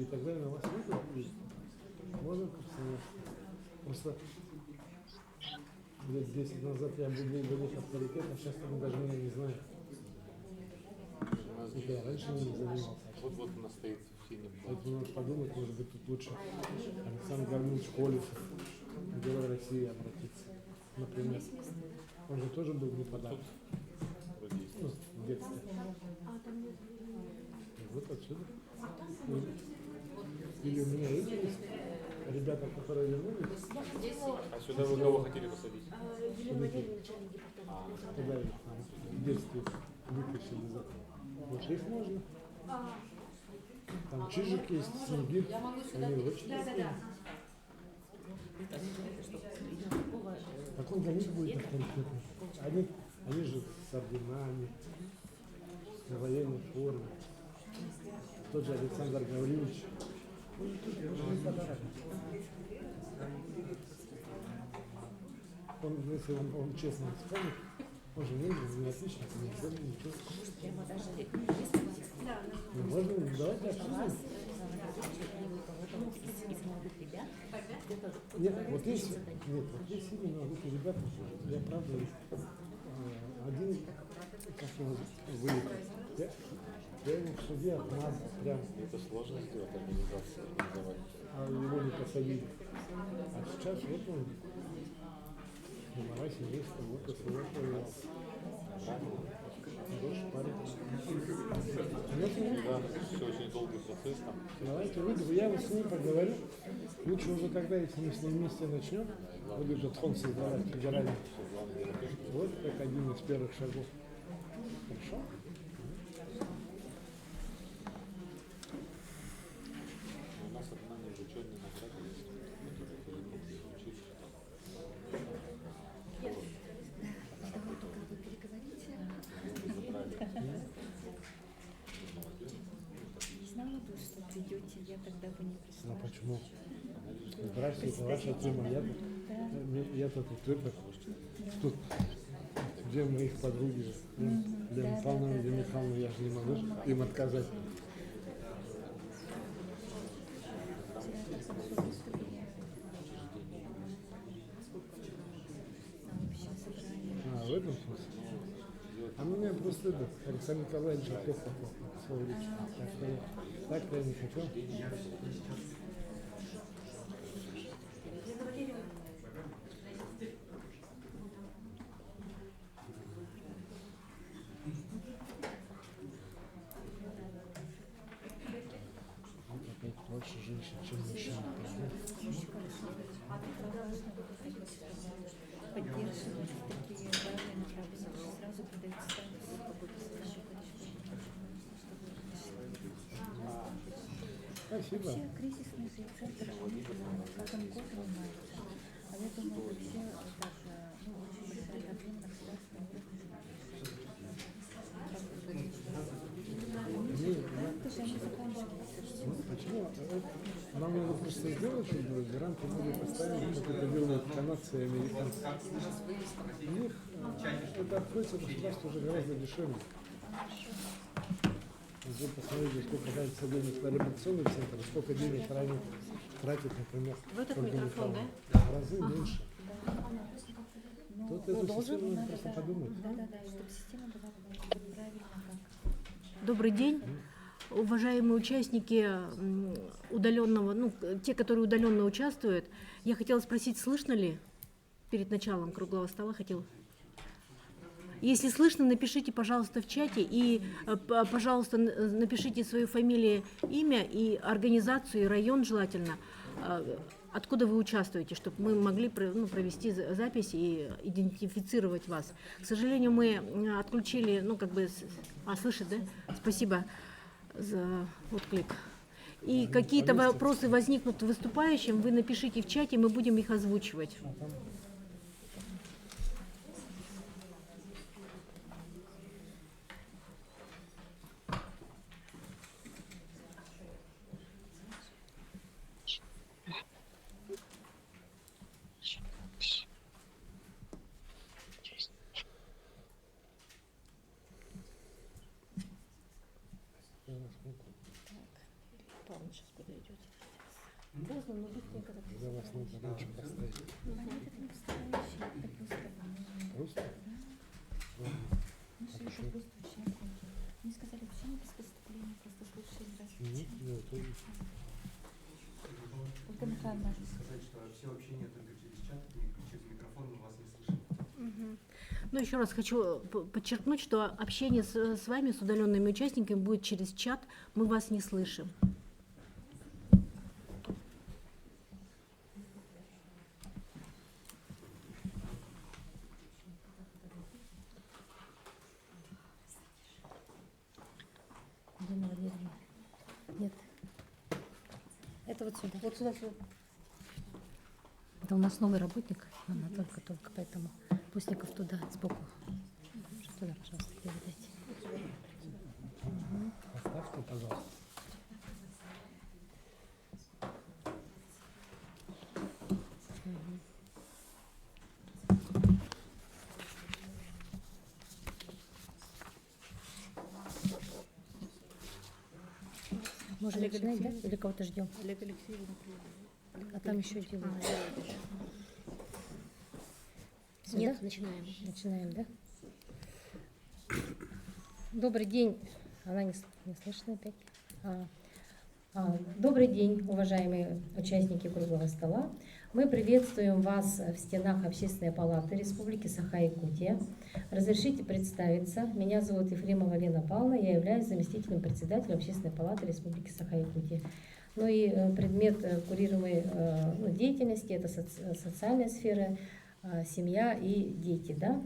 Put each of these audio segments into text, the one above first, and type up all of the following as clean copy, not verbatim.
и так далее, на вас выйдут, можно повстречаться. Просто лет 10 назад я был для них авторитет, а сейчас они даже меня не знают. Это я раньше не занимался. Вот она стоит в синем. Поэтому надо подумать, может быть, тут лучше Александр Гаврилович Колесов, Герой России, обратиться. Например. Он же тоже был не подарок. Ну, в детстве. И вот отсюда. Или у меня эти есть ребята, которые вернулись. А сюда вы кого хотели посадить? Туда их там в детстве вытащили из этого. Вот их можно. Там Чижик есть, Снегирь. Они очень красивые. Какой для них будет авторитетный? Они же с орденами, в военной форме. Тот же Александр Гаврилович. Он тоже не подарок. Он, если он честно вспомнит, он же не отличник, не ценный, ничего. Ну, можно, давайте обсудим. Нет, вот есть именно вот эти ребята, я правда, один, как его выехал, я его в суде обмазал, прям. Это сложно сделать, организацию организовать. А его не посадили. А сейчас вот он, Мара семейство, вот это вот хороший парень. Да, все очень долгий процесс там. Давайте выйдем, я вот с ним поговорю. Лучше уже тогда, если мы с ним вместе начнем, вот этот фонд создавать федеральный. Вот как один из первых шагов. Хорошо? У нас одна неизученная награда есть. Знала бы, что придете, я тогда бы не пришла. Ну почему? Здравствуйте, это ваша тема. Я-то тут, где моих подруги, Лена Михайловна, Лена Михайловна, я же не могу им отказать. А, в этом смысле? А меня просто это, Александр Николаевич опять попал в свою личность. Так-то я не хотел. Вот опять больше женщин, чем мужчин. Поддерживать такие важные направления, сразу придают статус свободы Спасибо. вообще кризисный же центр каждым годом занимается. А я думаю, вообще даже очень большая проблема на государственном уровне. Гранты же они заканчиваются. Почему? Нам надо просто сделать, чтобы гранты были поставлены, как это делают канадцы и американцы. У них это обходится государству уже гораздо дешевле. Вы посмотрите, сколько тратится денег на реабилитационный центр, сколько денег тратит, например, В этот микрофон, да? В разы меньше. Тут эту систему надо просто подумать. Да, чтобы система была правильно как. Добрый день, уважаемые участники удаленного, те, которые удаленно участвуют. Я хотела спросить, слышно ли перед началом круглого стола? Если слышно, напишите, пожалуйста, в чате и, пожалуйста, напишите свою фамилию, имя и организацию, и район желательно, откуда вы участвуете, чтобы мы могли провести запись и идентифицировать вас. К сожалению, мы отключили, слышит, да? Спасибо за отклик. И какие-то вопросы возникнут выступающим, вы напишите в чате, мы будем их озвучивать. Павел сейчас подойдет. Поздно, но быстренько так. Когда вас надо раньше поставить. Нет, это не постоящий, это просто... Просто? Ладно. Мы же уже просто общаемся. Мне сказали, вообще не без выступления, просто слушаем раз. Нет, нет, это Ольга Михайловна. Сказать, что все общение только через чат и через микрофон мы вас не слышим. Ну, еще раз хочу подчеркнуть, что общение с вами, с удаленными участниками, будет через чат. Мы вас не слышим. Елена Валерьевна. Нет. Это вот сюда. Вот сюда, сюда. Это у нас новый работник, она только, поэтому Постников туда, сбоку. Туда, пожалуйста, передайте. Поставьте, пожалуйста. Можно Олег начинать, да? Алексеевич. Или кого-то ждем? Олег Алексеевич. А там еще делают. Сюда? Нет, начинаем. Начинаем, да? Добрый день. Она не слышно опять. Добрый день, уважаемые участники круглого стола. Мы приветствуем вас в стенах Общественной палаты Республики Саха-Якутия. Разрешите представиться. Меня зовут Ефремова Лена Павловна. Я являюсь заместителем председателя Общественной палаты Республики Саха-Якутия. Ну и предмет курируемой деятельности – это социальная сфера, семья и дети. Да?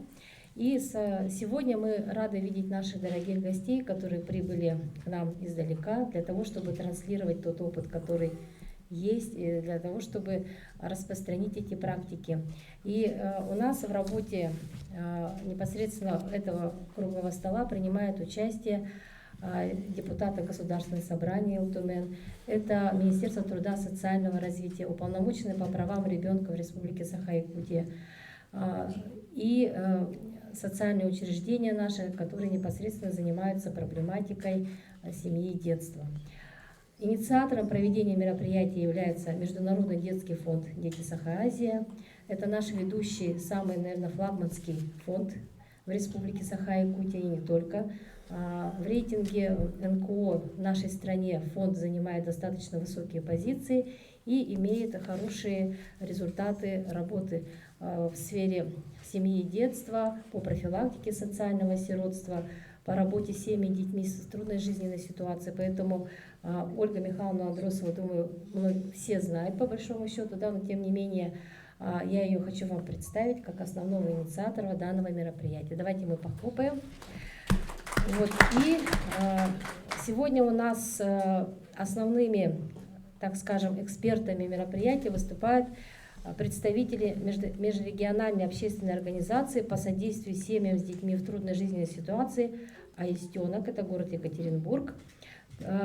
И сегодня мы рады видеть наших дорогих гостей, которые прибыли к нам издалека, для того, чтобы транслировать тот опыт, который есть, и для того, чтобы распространить эти практики. И у нас в работе непосредственно этого круглого стола принимает участие депутата Государственного собрания Ултумен, это Министерство труда и социального развития, уполномоченный по правам ребенка в Республике Саха-Якутия, и социальные учреждения наши, которые непосредственно занимаются проблематикой семьи и детства. Инициатором проведения мероприятия является Международный детский фонд «Дети Саха-Азия». Это наш ведущий, самый, наверное, флагманский фонд в Республике Саха-Якутия и не только. В рейтинге НКО в нашей стране фонд занимает достаточно высокие позиции и имеет хорошие результаты работы в сфере семьи и детства, по профилактике социального сиротства, по работе с семьями и детьми с трудной жизненной ситуацией. Поэтому Ольга Михайловна Андросова, думаю, все знают по большому счету, да, но тем не менее я ее хочу вам представить как основного инициатора данного мероприятия. Давайте мы похлопаем. Вот. И сегодня у нас основными, так скажем, экспертами мероприятия выступают представители межрегиональной общественной организации по содействию семьям с детьми в трудной жизненной ситуации «Аистенок», это город Екатеринбург,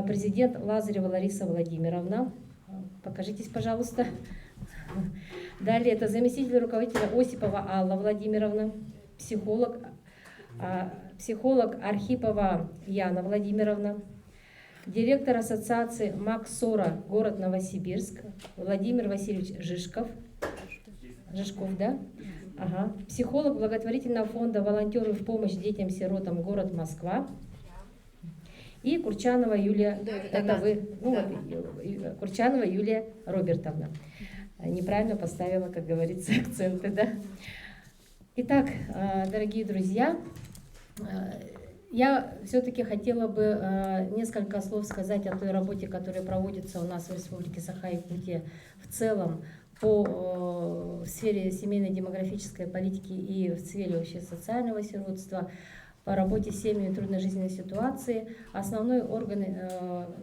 президент Лазарева Лариса Владимировна. Покажитесь, пожалуйста. Далее это заместитель руководителя Осипова Алла Владимировна, психолог Архипова Яна Владимировна, директор ассоциации МакСора, город Новосибирск, Владимир Васильевич Жишков, да? Ага. Психолог благотворительного фонда «Волонтеры в помощь детям-сиротам», город Москва. И Курчанова Юлия, Курчанова Юлия Робертовна. Неправильно поставила, как говорится, акценты, да? Итак, дорогие друзья, я все-таки хотела бы несколько слов сказать о той работе, которая проводится у нас в Республике Саха-Якутия в целом в сфере семейной демографической политики и в сфере вообще социального сиротства, по работе с семьями в трудной жизненной ситуации. Основной орган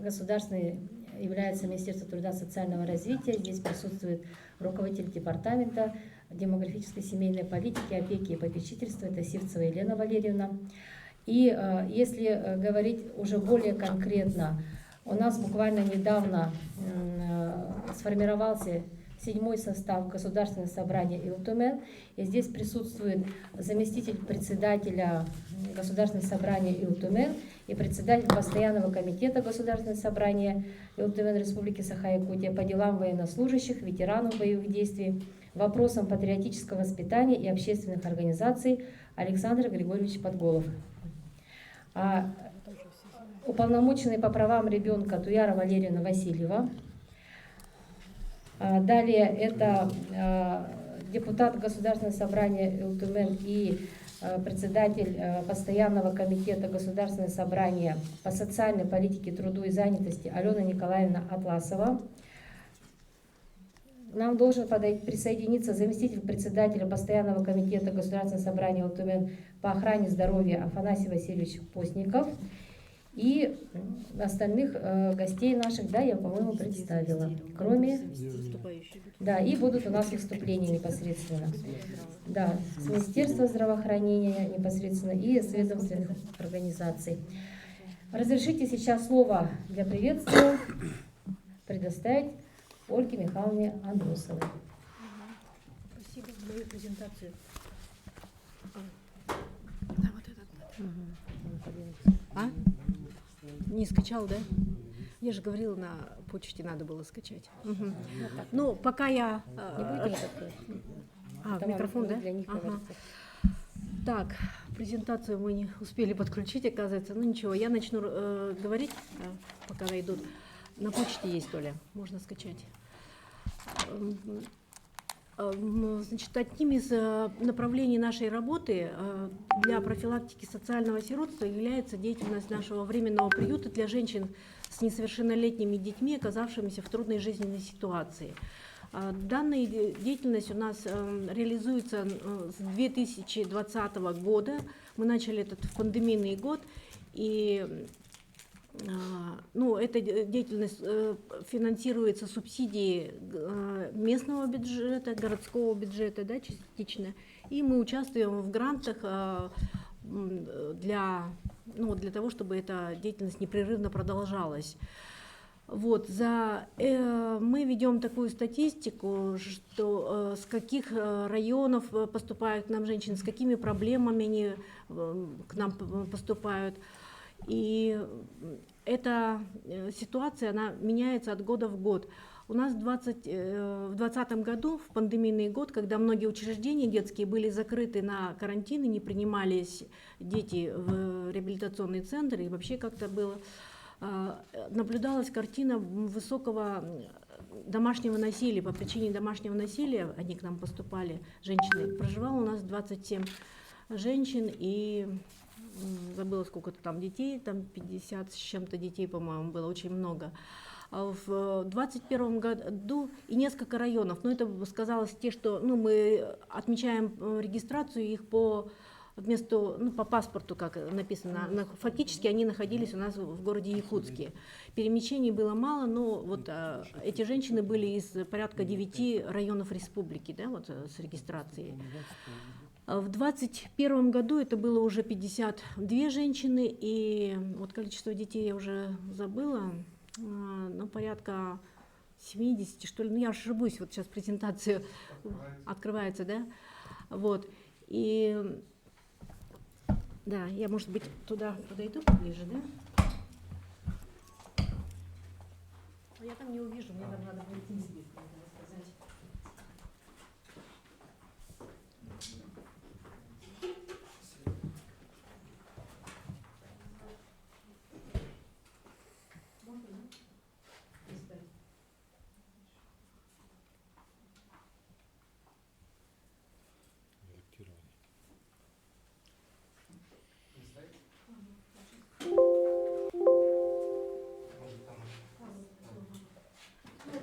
государственный является Министерство труда и социального развития. Здесь присутствует руководитель департамента демографической семейной политики, опеки и попечительства, это Сивцева Елена Валерьевна. И если говорить уже более конкретно, у нас буквально недавно сформировался седьмой состав Государственного собрания Илтумен. И здесь присутствует заместитель председателя Государственного собрания Илтумен и председатель постоянного комитета Государственного собрания Илтумен Республики Саха-Якутия по делам военнослужащих, ветеранов боевых действий, вопросам патриотического воспитания и общественных организаций Александр Григорьевич Подголов. Уполномоченный по правам ребенка Туяра Валерьевна Васильева. Далее это депутат Государственного собрания Илтумен и председатель постоянного комитета Государственного собрания по социальной политике, труду и занятости Алена Николаевна Атласова. К нам должен присоединиться заместитель председателя постоянного комитета Государственного собрания Илтумен по охране здоровья Афанасий Васильевич Постников. И остальных гостей наших, да, я, по-моему, представила. Кроме... Да, и будут у нас выступления непосредственно. Да, с Министерства здравоохранения непосредственно и с ведомственных организаций. Разрешите сейчас слово для приветствия предоставить Ольге Михайловне Андросовой. Спасибо за мою презентацию. Да, вот этот. А? Не скачал, да? Я же говорила, на почте надо было скачать. Угу. Ну, пока я... микрофон, да? Для них ага. Так, презентацию мы не успели подключить, оказывается. Ну ничего, я начну говорить, пока найдут. На почте есть, Оля, можно скачать. Значит, одним из направлений нашей работы для профилактики социального сиротства является деятельность нашего временного приюта для женщин с несовершеннолетними детьми, оказавшимися в трудной жизненной ситуации. Данная деятельность у нас реализуется с 2020 года. Мы начали этот пандемийный год, и эта деятельность финансируется субсидией местного бюджета, городского бюджета, да, частично. И мы участвуем в грантах для того, чтобы эта деятельность непрерывно продолжалась. Вот, мы ведем такую статистику, что с каких районов поступают к нам женщины, с какими проблемами они к нам поступают. И эта ситуация, она меняется от года в год. У нас в 2020 году, в пандемийный год, когда многие учреждения детские были закрыты на карантин и не принимались дети в реабилитационный центр, и вообще как-то было, наблюдалась картина высокого домашнего насилия. По причине домашнего насилия они к нам поступали, женщины. Проживало у нас 27 женщин и... забыла, сколько-то там детей, там 50 с чем-то детей, по-моему, было очень много. В 2021 году и несколько районов, но это сказалось те, что мы отмечаем регистрацию их по паспорту, как написано. Фактически они находились у нас в городе Якутске. Перемещений было мало, но вот эти женщины были из порядка 9 районов республики, да, вот с регистрацией. В 2021 году это было уже 52 женщины, и вот количество детей я уже забыла, порядка 70, что ли, я ошибусь, вот сейчас презентация открывается, да, вот, и, да, я, может быть, туда подойду поближе, да, я там не увижу, мне там надо будет не сказать.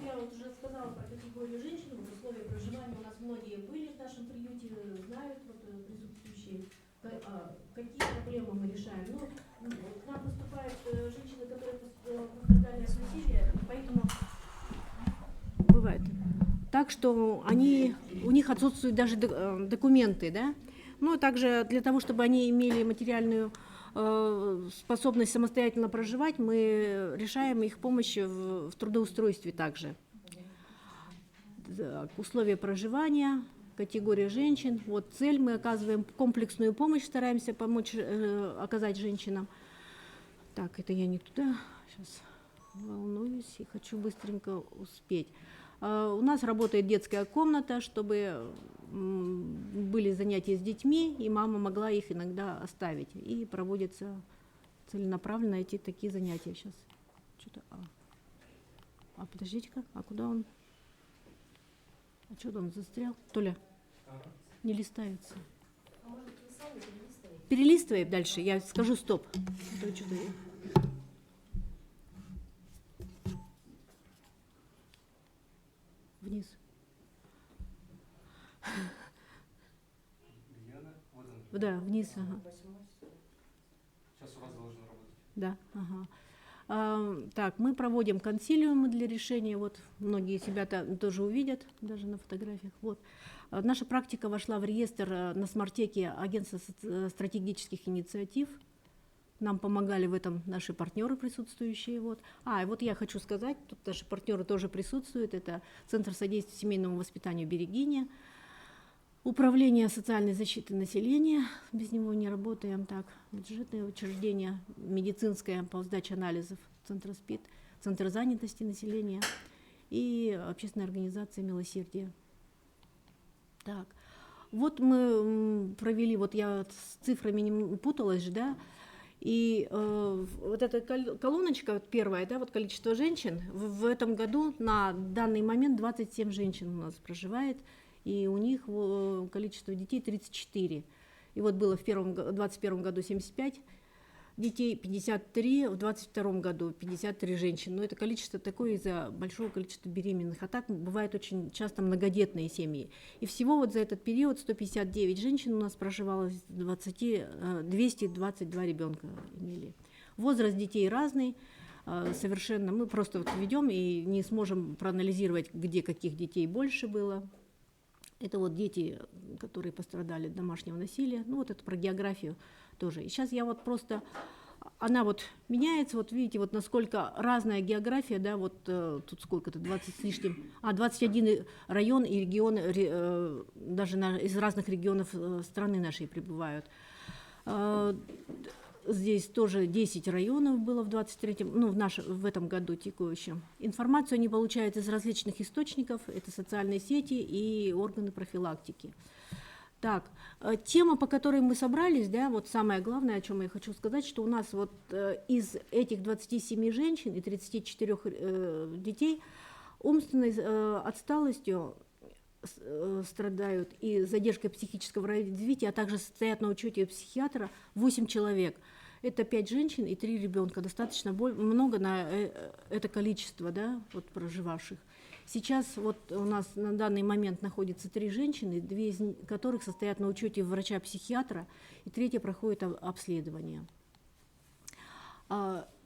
Я вот уже сказала про категорию женщин, в условиях проживания у нас многие были в нашем приюте, знают присутствующие, какие проблемы мы решаем. К нам поступают женщины, которые пострадали от насилия, поэтому бывает так, что у них отсутствуют даже документы, да? Также для того, чтобы они имели материальную способность самостоятельно проживать, мы решаем их помощь в трудоустройстве также. Так, условия проживания, категория женщин. Вот цель, мы оказываем комплексную помощь, стараемся помочь оказать женщинам. Так, это я не туда, сейчас волнуюсь и хочу быстренько успеть. У нас работает детская комната, чтобы были занятия с детьми, и мама могла их иногда оставить. И проводятся целенаправленно эти такие занятия сейчас. Что-то, подождите-ка, а куда он? А что он застрял? Толя, не листается. Перелистывай дальше, я скажу стоп. А то что-то вниз. Где она? Вот она. Да, вниз, ага. Сейчас у вас должен работать. Да, ага. Так, мы проводим консилиумы для решения. Вот многие себя тоже увидят, даже на фотографиях. Вот. Наша практика вошла в реестр на смартеке Агентства стратегических инициатив. Нам помогали в этом наши партнеры присутствующие. Вот. И вот я хочу сказать, тут наши партнеры тоже присутствуют. Это Центр содействия семейному воспитанию «Берегиня», Управление социальной защиты населения, без него не работаем, так, бюджетное учреждение, медицинское по сдаче анализов, Центр СПИД, Центр занятости населения и общественная организация «Милосердие». Так, вот мы провели, вот я с цифрами не путалась же, да, и вот эта колоночка первая, да, вот количество женщин, в этом году на данный момент 27 женщин у нас проживает, и у них количество детей 34. И вот было в 2021 году 75 детей, 53, в 2022 году 53 женщин. Но это количество такое из-за большого количества беременных. А так бывают очень часто многодетные семьи. И всего вот за этот период 159 женщин у нас проживало, 222 ребенка имели. Возраст детей разный. Совершенно мы просто вот ведем и не сможем проанализировать, где каких детей больше было. Это вот дети, которые пострадали от домашнего насилия. Ну вот это про географию тоже. И сейчас я вот просто, она вот меняется, вот видите, вот насколько разная география, да, вот тут сколько-то, 20 с лишним, 21 район и регион, даже из разных регионов страны нашей прибывают. Здесь тоже 10 районов было в 23-м, ну, в этом году текущем. Информацию они получают из различных источников, это социальные сети и органы профилактики. Так, тема, по которой мы собрались, да, вот самое главное, о чем я хочу сказать, что у нас вот из этих 27 женщин и 34 детей умственной отсталостью страдают и задержкой психического развития, а также стоят на учете психиатра 8 человек. Это 5 женщин и 3 ребенка. Достаточно много на это количество, да, вот, проживавших. Сейчас вот у нас на данный момент находится 3 женщины, 2 из которых состоят на учете врача-психиатра, и 3 проходит обследование.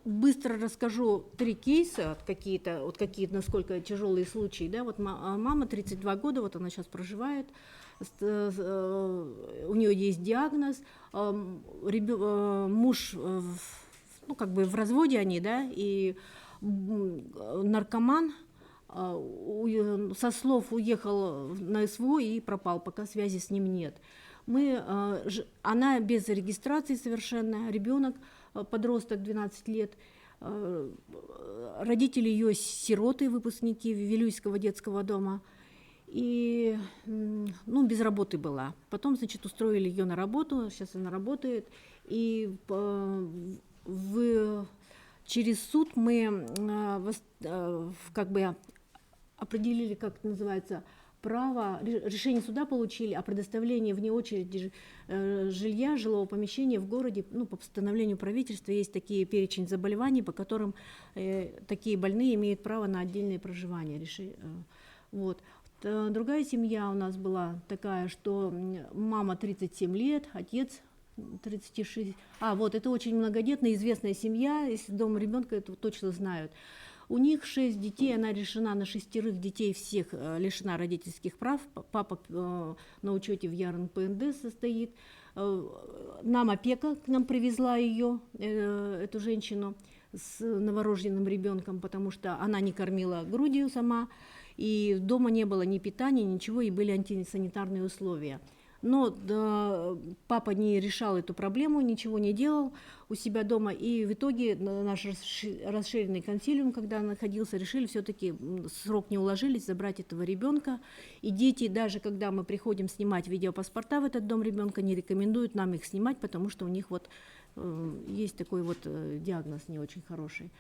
Быстро расскажу 3 кейса, какие-то, вот какие, насколько тяжелые случаи. Да? Вот мама 32 года, вот она сейчас проживает, у нее есть диагноз, муж, ну, как бы в разводе они, да, и наркоман, со слов уехал на СВО и пропал, пока связи с ним нет. Она без регистрации совершенно, ребенок, подросток 12 лет, родители ее сироты, выпускники Вилюйского детского дома, и, ну, без работы была. Потом, значит, устроили ее на работу, сейчас она работает, и через суд мы как бы определили, как это называется, право, решение суда получили о предоставлении вне очереди жилья, жилого помещения в городе, ну, по постановлению правительства есть такие перечень заболеваний, по которым такие больные имеют право на отдельное проживание. Вот. Другая семья у нас была такая, что мама 37 лет, отец 36. Вот это очень многодетная, известная семья, если дома ребенка, это точно знают. У них 6 детей, она решена на 6 детей, всех лишена родительских прав. Папа на учете в ЯРН-ПНД состоит. Нам опека к нам привезла ее, эту женщину. с новорожденным ребенком, потому что она не кормила грудью сама, и дома не было ни питания, ничего, и были антисанитарные условия. Но да, папа не решал эту проблему, ничего не делал у себя дома, и в итоге наш расширенный консилиум, когда находился, решили все-таки срок не уложились забрать этого ребенка. И дети, даже когда мы приходим снимать видеопаспорта в этот дом ребенка, не рекомендуют нам их снимать, потому что у них вот есть такой вот диагноз не очень хороший.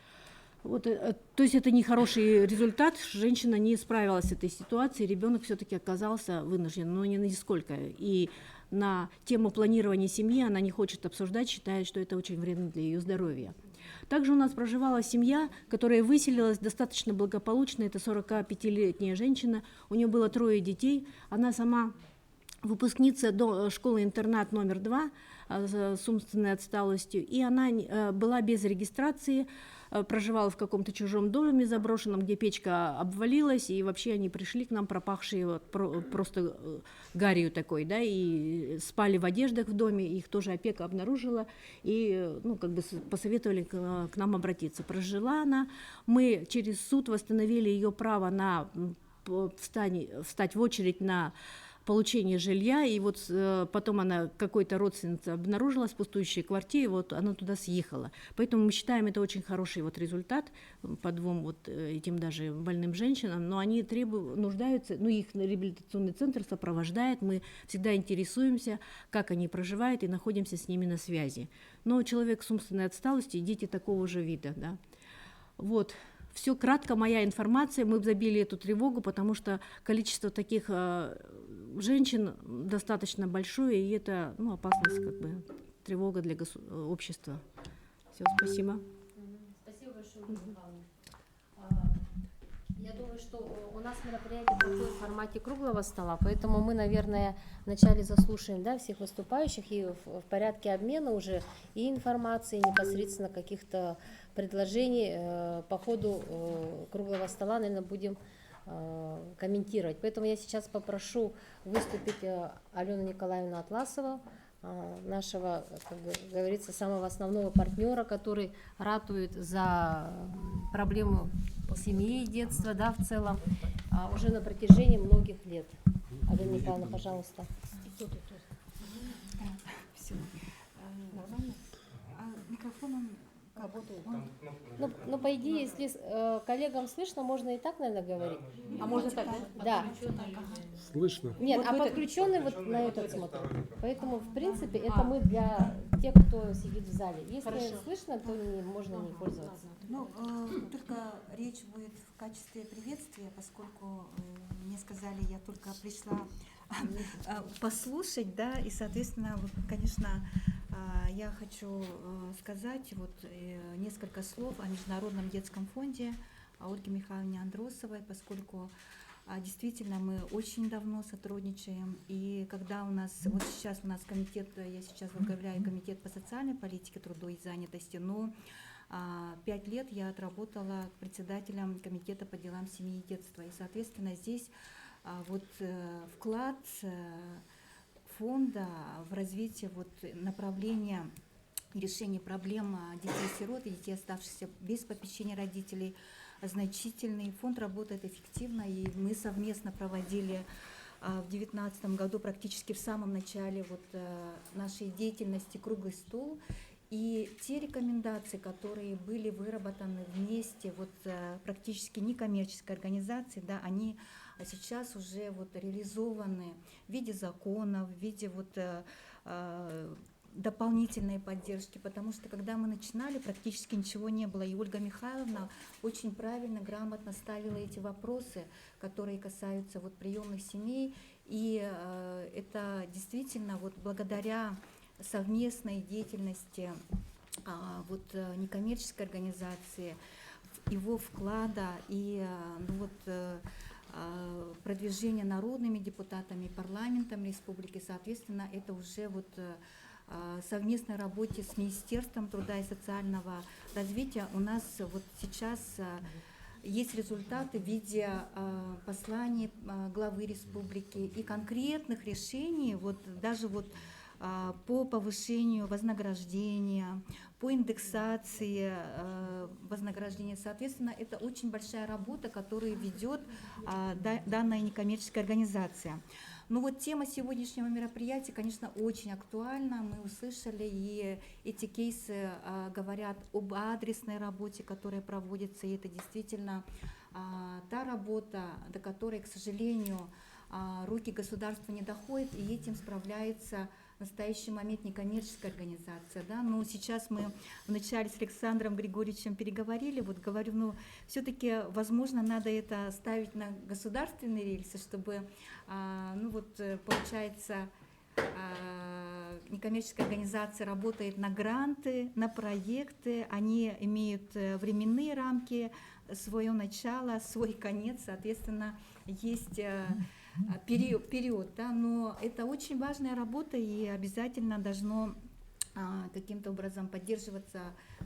Вот, то есть это нехороший результат, женщина не справилась с этой ситуацией, ребенок все-таки оказался вынужден, но не нисколько. И на тему планирования семьи она не хочет обсуждать, считает, что это очень вредно для ее здоровья. Также у нас проживала семья, которая выселилась достаточно благополучно, это 45-летняя женщина, у нее было 3 детей, она сама выпускница школы-интернат номер 2 с умственной отсталостью, и она была без регистрации, проживала в каком-то чужом доме заброшенном, где печка обвалилась, и вообще они пришли к нам пропахшие вот, просто гарью такой, да, и спали в одеждах в доме, их тоже опека обнаружила, и ну, как бы посоветовали к нам обратиться. Прожила она, мы через суд восстановили ее право на встать в очередь на получение жилья, и вот потом она какой-то родственница обнаружилась в пустующей квартире, вот она туда съехала. Поэтому мы считаем это очень хороший вот результат по 2 вот этим даже больным женщинам, но они нуждаются, ну их реабилитационный центр сопровождает, мы всегда интересуемся, как они проживают, и находимся с ними на связи. Но человек с умственной отсталостью, дети такого же вида, да. Вот. Все кратко моя информация, мы забили эту тревогу, потому что количество таких женщин достаточно большое, и это ну, опасность, как бы, тревога для общества. Все, спасибо. Спасибо большое, Ольга Михайловна. Я думаю, что у нас мероприятие проходит в формате круглого стола, поэтому мы, наверное, вначале заслушаем, да, всех выступающих и в порядке обмена уже и информации, непосредственно каких-то предложений по ходу круглого стола, наверное, будем комментировать. Поэтому я сейчас попрошу выступить Алену Николаевну Атласову, нашего, как говорится, самого основного партнера, который ратует за проблему семьи и детства, да, в целом, уже на протяжении многих лет. Алена Николаевна, пожалуйста. Все. Нормально? Микрофоном работает? Ну, по идее, если коллегам слышно, можно и так, наверное, говорить. А можно так, Да. Слышно? Нет, Вот а это- подключенный вот на этот смотрит. Поэтому, в принципе, это мы для тех, кто сидит в зале. Если Хорошо. слышно, то можно не пользоваться. Ну, только речь будет в качестве приветствия, поскольку мне сказали, я только пришла послушать, да, и, соответственно, вот, конечно, я хочу сказать вот несколько слов о Международном детском фонде, о Ольге Михайловне Андросовой, поскольку действительно мы очень давно сотрудничаем, и когда у нас, вот сейчас у нас комитет, я сейчас возглавляю комитет по социальной политике, труду и занятости, но 5 лет я отработала председателем комитета по делам семьи и детства, и, соответственно, здесь вот вклад фонда в развитие вот направления решения проблем детей-сирот и детей, оставшихся без попечения родителей, значительный. Фонд работает эффективно, и мы совместно проводили в 2019 году, практически в самом начале вот нашей деятельности, круглый стол. И те рекомендации, которые были выработаны вместе, вот практически некоммерческой организации, да, они сейчас уже вот реализованы в виде законов, в виде вот дополнительной поддержки, потому что когда мы начинали, практически ничего не было, и Ольга Михайловна очень правильно, грамотно ставила эти вопросы, которые касаются вот приемных семей, и это действительно вот благодаря совместной деятельности вот некоммерческой организации, его вклада и ну вот продвижения народными депутатами, парламентом республики, соответственно, это уже вот совместной работе с Министерством труда и социального развития у нас вот сейчас есть результаты в виде посланий главы республики и конкретных решений, вот даже вот по повышению вознаграждения, по индексации вознаграждения. Соответственно, это очень большая работа, которую ведет данная некоммерческая организация. Но вот тема сегодняшнего мероприятия, конечно, очень актуальна. Мы услышали, и эти кейсы говорят об адресной работе, которая проводится, и это действительно та работа, до которой, к сожалению, руки государства не доходят, и этим справляется в настоящий момент некоммерческая организация. Да? Но сейчас мы вначале с Александром Григорьевичем переговорили, вот говорю, ну все-таки, возможно, надо это ставить на государственные рельсы, чтобы, ну вот, получается, некоммерческая организация работает на гранты, на проекты, они имеют временные рамки, свое начало, свой конец, соответственно, есть период, да, но это очень важная работа и обязательно должно каким-то образом поддерживаться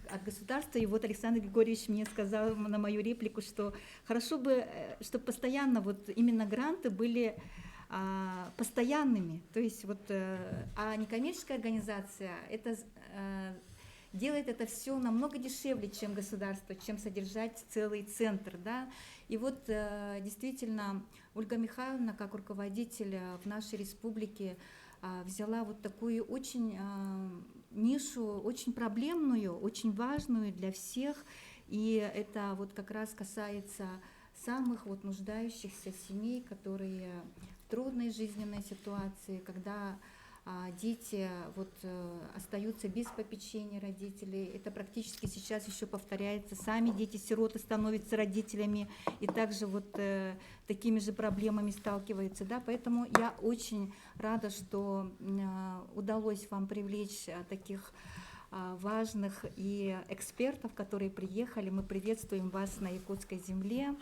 от государства. И вот Александр Григорьевич мне сказал на мою реплику, что хорошо бы, чтобы постоянно вот именно гранты были постоянными, то есть вот, а некоммерческая организация это делает это все намного дешевле, чем государство, чем содержать целый центр, да. И вот действительно Ольга Михайловна, как руководитель в нашей республике, взяла вот такую очень нишу, очень проблемную, очень важную для всех, и это вот как раз касается самых вот нуждающихся семей, которые в трудной жизненной ситуации, когда дети вот остаются без попечения родителей. Это практически сейчас еще повторяется. Сами дети-сироты становятся родителями и также вот такими же проблемами сталкиваются. Да? Поэтому я очень рада, что удалось вам привлечь таких важных и экспертов, которые приехали. Мы приветствуем вас на якутской земле.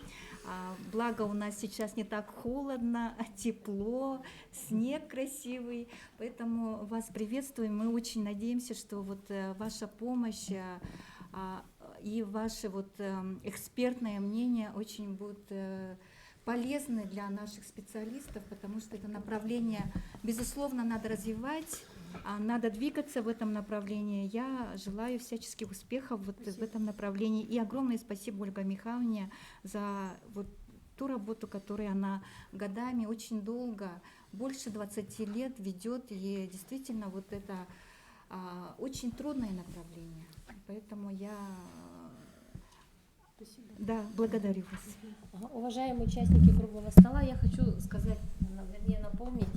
Благо у нас сейчас не так холодно, тепло, снег красивый, поэтому вас приветствуем. Мы очень надеемся, что вот ваша помощь и ваше вот экспертное мнение очень будут полезны для наших специалистов, потому что это направление, безусловно, надо развивать. Надо двигаться в этом направлении. Я желаю всяческих успехов вот в этом направлении. И огромное спасибо Ольге Михайловне за вот ту работу, которую она годами, очень долго, больше 20 лет ведет. И действительно вот это очень трудное направление. Поэтому я благодарю вас. Уважаемые участники круглого стола, я хочу сказать, вернее напомнить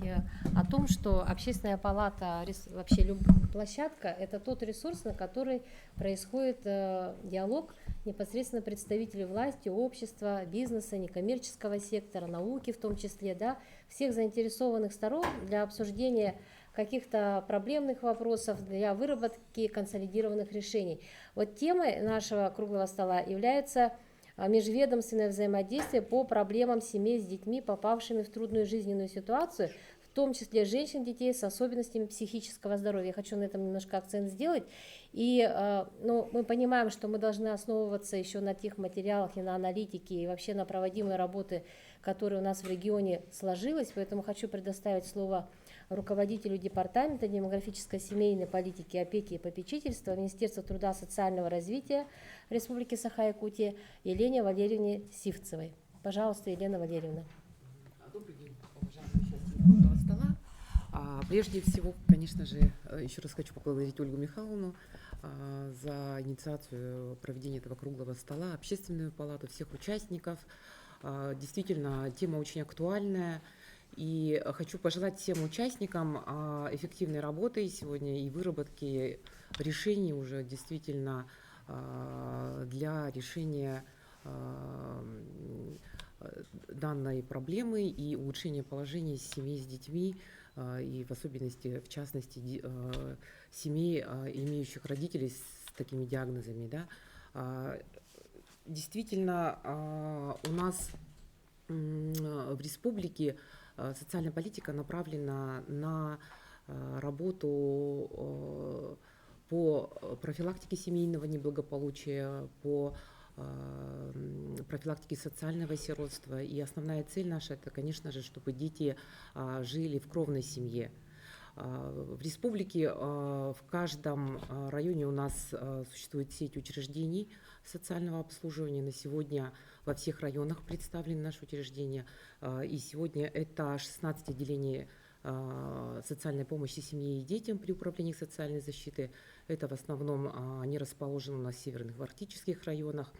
о том, что Общественная палата, вообще площадка, это тот ресурс, на который происходит диалог непосредственно представителей власти, общества, бизнеса, некоммерческого сектора, науки в том числе, да, всех заинтересованных сторон для обсуждения каких-то проблемных вопросов, для выработки консолидированных решений. Вот темой нашего круглого стола является межведомственное взаимодействие по проблемам семей с детьми, попавшими в трудную жизненную ситуацию, в том числе женщин, детей с особенностями психического здоровья. Я хочу на этом немножко акцент сделать. И мы понимаем, что мы должны основываться еще на тех материалах и на аналитике, и вообще на проводимой работе, которая у нас в регионе сложилась. Поэтому хочу предоставить слово руководителю Департамента демографической семейной политики, опеки и попечительства Министерства труда и социального развития Республики Саха-Якутия Елене Валерьевне Сивцевой. Пожалуйста, Елена Валерьевна. Добрый день, уважаемые участники круглого стола. Прежде всего, конечно же, еще раз хочу поблагодарить Ольгу Михайловну за инициацию проведения этого круглого стола, Общественную палату, всех участников. Действительно, тема очень актуальная. И хочу пожелать всем участникам эффективной работы сегодня и выработки решений уже действительно для решения данной проблемы и улучшения положения семей с детьми, и в особенности, в частности, семей, имеющих родителей с такими диагнозами. Да. Действительно, у нас в республике социальная политика направлена на работу по профилактике семейного неблагополучия, по профилактике социального сиротства. И основная цель наша – это, конечно же, чтобы дети жили в кровной семье. В республике в каждом районе у нас существует сеть учреждений социального обслуживания. На сегодня во всех районах представлены наши учреждения. И сегодня это 16 отделений социальной помощи семье и детям при управлении социальной защиты. Это в основном они расположены у нас в северных, в арктических районах.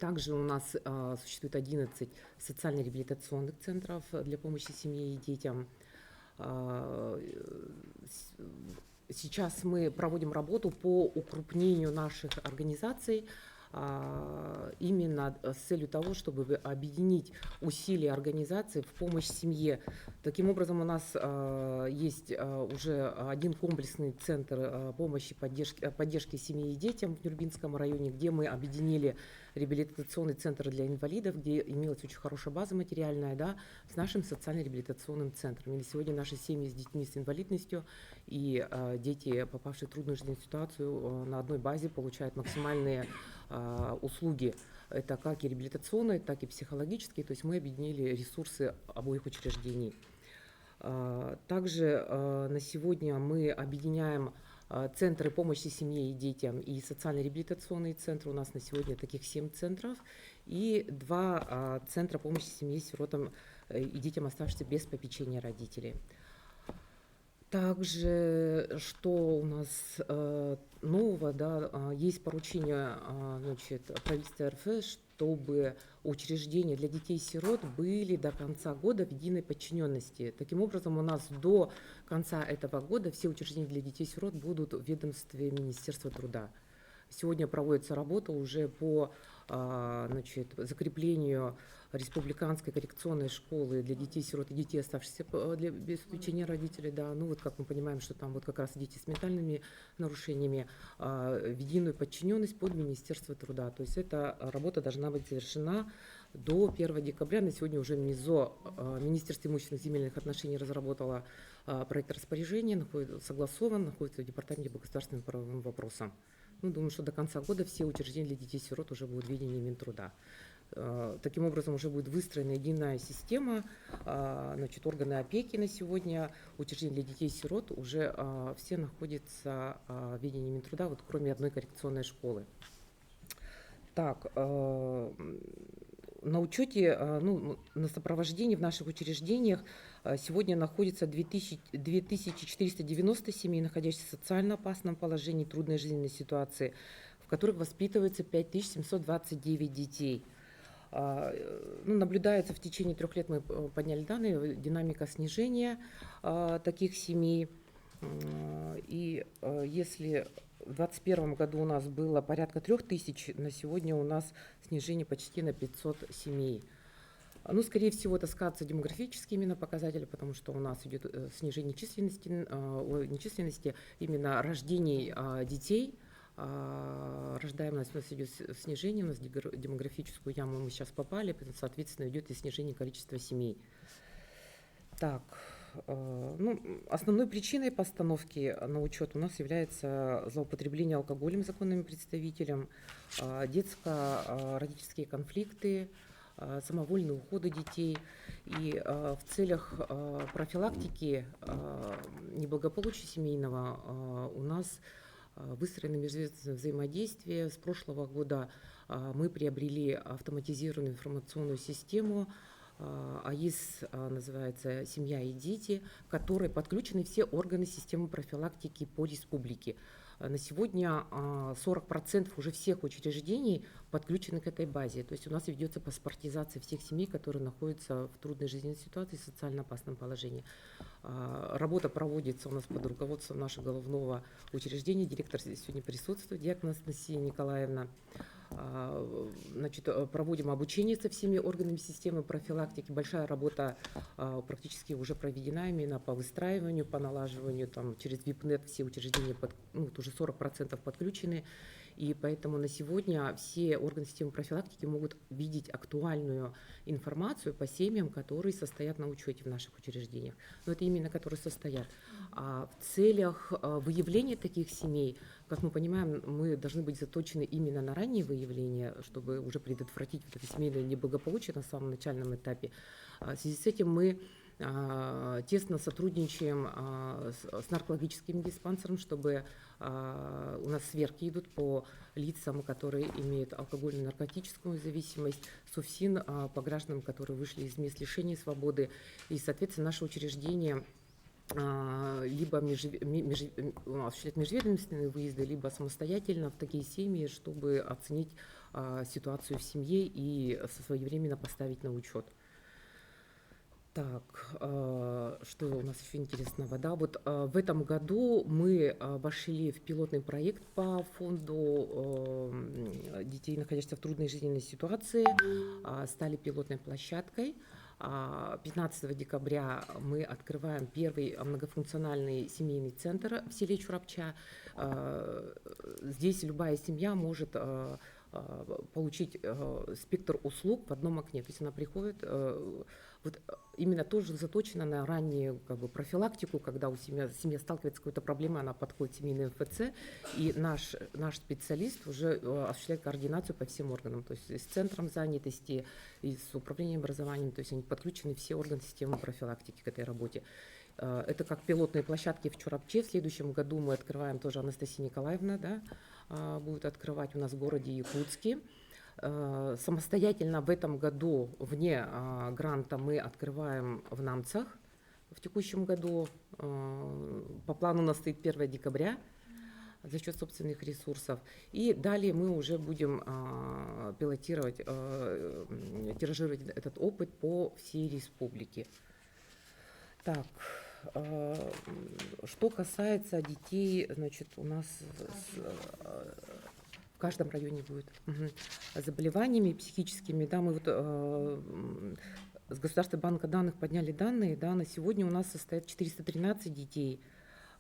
Также у нас существует 11 социально-реабилитационных центров для помощи семье и детям. Сейчас мы проводим работу по укрупнению наших организаций именно с целью того, чтобы объединить усилия организации в помощь семье. Таким образом, у нас есть уже один комплексный центр помощи поддержки семье и детям в Нюрбинском районе, где мы объединили реабилитационный центр для инвалидов, где имелась очень хорошая база материальная, да, с нашим социально-реабилитационным центром. И сегодня наши семьи с детьми с инвалидностью и дети, попавшие в трудную жизненную ситуацию, на одной базе получают максимальные услуги. Это как и реабилитационные, так и психологические. То есть мы объединили ресурсы обоих учреждений. Также на сегодня мы объединяем центры помощи семье и детям и социально-реабилитационные центры. У нас на сегодня таких 7 центров. И 2 центра помощи семье, сиротам и детям, оставшимся без попечения родителей. Также, что у нас нового, да, есть поручение правительства РФ, чтобы учреждения для детей-сирот были до конца года в единой подчиненности. Таким образом, у нас до конца этого года все учреждения для детей-сирот будут в ведомстве Министерства труда. Сегодня проводится работа уже по закреплению республиканской коррекционной школы для детей-сирот и детей, оставшихся без попечения родителей. Да. Ну вот как мы понимаем, что там вот как раз дети с ментальными нарушениями в единую подчиненность под Министерство труда. То есть эта работа должна быть завершена до 1 декабря. На сегодня уже Министерство имущественных земельных отношений разработало проект распоряжения, согласован, находится в Департаменте по государственным правовым вопросам. Ну, думаю, что до конца года все учреждения для детей-сирот уже будут в ведении Минтруда. Таким образом, уже будет выстроена единая система, органы опеки на сегодня, учреждения для детей-сирот уже все находятся в ведении Минтруда, вот кроме одной коррекционной школы. Так, на учете, на сопровождении в наших учреждениях сегодня находится 2490 семей, находящихся в социально опасном положении, трудной жизненной ситуации, в которых воспитывается 5729 детей. Наблюдается в течение 3 лет, мы подняли данные, динамика снижения таких семей. И если в 2021 году у нас было порядка 3000, на сегодня у нас снижение почти на 500 семей. Ну, скорее всего, это сказывается демографические именно показатели, потому что у нас идет снижение численности именно рождений детей. Рождаемость у нас идет снижение, у нас демографическую яму мы сейчас попали, соответственно, идет и снижение количества семей. Так, основной причиной постановки на учет у нас является злоупотребление алкоголем законными представителем, детско-родительские конфликты, самовольные уходы детей. И в целях профилактики неблагополучия семейного у нас выстроено межведомственное взаимодействие. С прошлого года мы приобрели автоматизированную информационную систему, АИС называется «Семья и дети», к которой подключены все органы системы профилактики по республике. На сегодня 40% уже всех учреждений подключены к этой базе. То есть у нас ведется паспортизация всех семей, которые находятся в трудной жизненной ситуации, в социально опасном положении. Работа проводится у нас под руководством нашего головного учреждения. Директор здесь сегодня присутствует, диакон Анастасия Николаевна. Проводим обучение со всеми органами системы профилактики. Большая работа практически уже проведена именно по выстраиванию, по налаживанию. Там, через VIPNet все учреждения уже 40% подключены. И поэтому на сегодня все органы системы профилактики могут видеть актуальную информацию по семьям, которые состоят на учете в наших учреждениях. Но это именно которые состоят. А в целях выявления таких семей, как мы понимаем, мы должны быть заточены именно на раннее выявление, чтобы уже предотвратить вот это семейное неблагополучие на самом начальном этапе. В связи с этим мы Тесно сотрудничаем с наркологическим диспансером, чтобы у нас сверки идут по лицам, которые имеют алкогольную наркотическую зависимость, СУФСИН по гражданам, которые вышли из мест лишения свободы. И, соответственно, наше учреждение либо осуществлять межведомственные выезды, либо самостоятельно в такие семьи, чтобы оценить ситуацию в семье и своевременно поставить на учет. Так, что у нас еще интересного? Да, вот в этом году мы вошли в пилотный проект по фонду детей, находящихся в трудной жизненной ситуации, стали пилотной площадкой. 15 декабря мы открываем первый многофункциональный семейный центр в селе Чурапча. Здесь любая семья может получить спектр услуг в одном окне. То есть она приходит, вот именно тоже заточена на раннюю профилактику, когда у семья сталкивается с какой-то проблемой, она подходит в семейный МФЦ, и наш специалист уже осуществляет координацию по всем органам, то есть и с центром занятости, и с управлением образованием, то есть они подключены все органы системы профилактики к этой работе. Это как пилотные площадки в Чурапче. В следующем году мы открываем, тоже Анастасия Николаевна, да, будет открывать у нас в городе Якутске. Самостоятельно в этом году вне гранта мы открываем в Намцах. В текущем году по плану у нас стоит 1 декабря за счет собственных ресурсов. И далее мы уже будем пилотировать, тиражировать этот опыт по всей республике. Так, что касается детей, значит, у нас в каждом районе будет заболеваниями психическими. Да, мы вот с Государственного банка данных подняли данные. Да, на сегодня у нас состоит 413 детей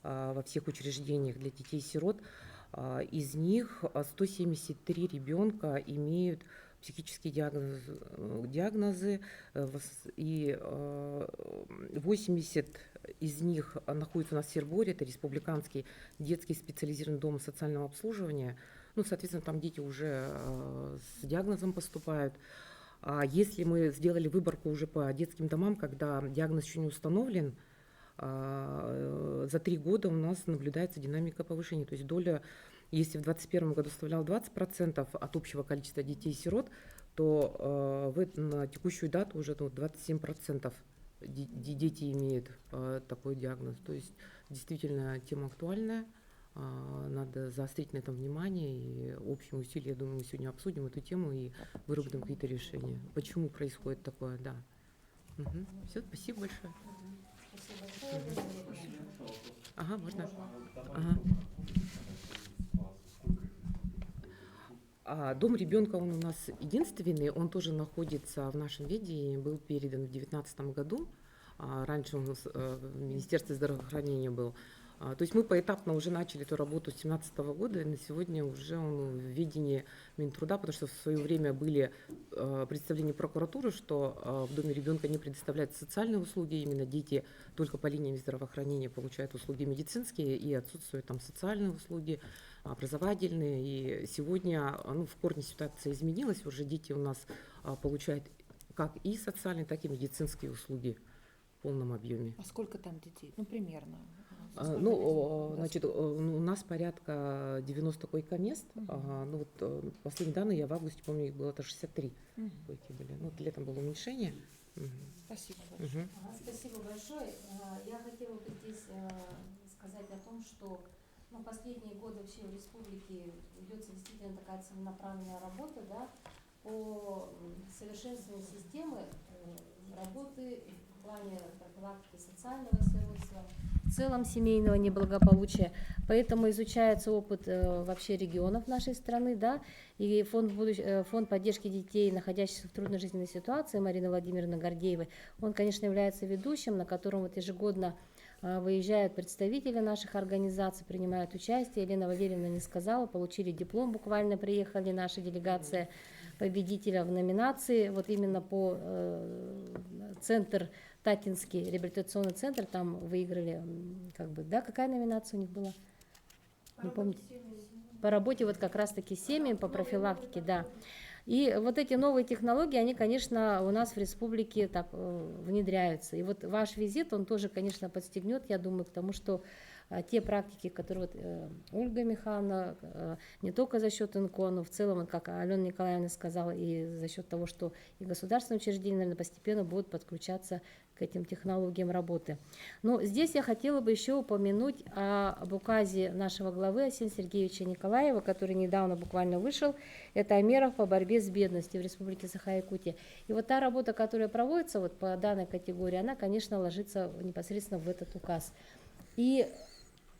во всех учреждениях для детей-сирот. Из них 173 ребенка имеют психические диагнозы, и 80 из них находятся у нас в Серборе, это республиканский детский специализированный дом социального обслуживания. Ну, соответственно, там дети уже с диагнозом поступают. А если мы сделали выборку уже по детским домам, когда диагноз еще не установлен, за 3 года у нас наблюдается динамика повышения. То есть доля, если в 2021 году составляла 20% от общего количества детей-сирот, то на текущую дату уже 27% дети имеют такой диагноз. То есть действительно тема актуальная, надо заострить на этом внимание, и общим усилием, я думаю, мы сегодня обсудим эту тему и выработаем какие-то решения. Почему происходит такое, да. Все, спасибо большое. Ага, можно? Ага. Дом ребенка, он у нас единственный, он тоже находится в нашем ведении, был передан в 2019 году. Раньше он в Министерстве здравоохранения был. То есть мы поэтапно уже начали эту работу с 2017 года, и на сегодня уже он в ведении Минтруда, потому что в свое время были представления прокуратуры, что в доме ребенка не предоставляют социальные услуги, именно дети только по линиям здравоохранения получают услуги медицинские, и отсутствуют там социальные услуги, образовательные. И сегодня в корне ситуация изменилась, уже дети у нас получают как и социальные, так и медицинские услуги в полном объеме. А сколько там детей? Ну, примерно. Значит, у нас порядка 90 койко-мест. Ну, вот последние данные, я в августе помню, их было 63 койки были. Ну, вот летом было уменьшение. Спасибо большое. Спасибо большое. Я хотела бы здесь сказать о том, что последние годы вообще в республике ведется действительно такая целенаправленная работа, да, по совершенствованию системы работы в плане профилактики социального сиротства, в целом семейного неблагополучия. Поэтому изучается опыт вообще регионов нашей страны, да, и фонд поддержки детей, находящихся в трудной жизненной ситуации, Марины Владимировны Гордеевой, он, конечно, является ведущим, на котором вот ежегодно выезжают представители наших организаций, принимают участие. Елена Валерьевна не сказала, получили диплом, буквально приехали наша делегация победителя в номинации, вот именно по центр, Татинский реабилитационный центр, там выиграли, какая номинация у них была? Не помните? По работе вот как раз-таки с семьями, по профилактике, да. И вот эти новые технологии, они, конечно, у нас в республике так внедряются. И вот ваш визит, он тоже, конечно, подстегнет, я думаю, к тому, что те практики, которые вот, Ольга Михайловна, не только за счет НКО, но в целом, как Алена Николаевна сказала, и за счет того, что и государственные учреждения, наверное, постепенно будут подключаться к этим технологиям работы. Но здесь я хотела бы еще упомянуть об указе нашего главы Арсения Сергеевича Николаева, который недавно буквально вышел. Это о мерах по борьбе с бедностью в Республике Саха-Якутия. И вот та работа, которая проводится вот по данной категории, она, конечно, ложится непосредственно в этот указ. И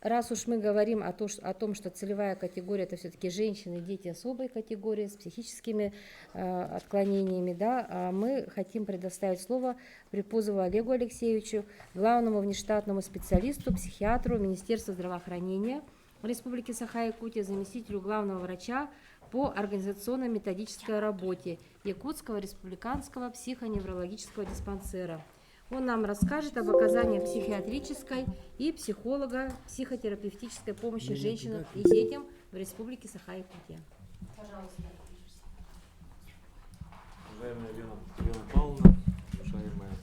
раз уж мы говорим о том, что целевая категория — это все-таки женщины, дети особой категории с психическими отклонениями, да, мы хотим предоставить слово Припузову Олегу Алексеевичу, главному внештатному специалисту, психиатру Министерства здравоохранения Республики Саха-Якутия, заместителю главного врача по организационно-методической работе Якутского республиканского психоневрологического диспансера. Он нам расскажет об оказании психиатрической и психолого-психотерапевтической помощи женщинам и детям в Республике Саха-Якутия. Пожалуйста. Уважаемая Елена Павловна, уважаемая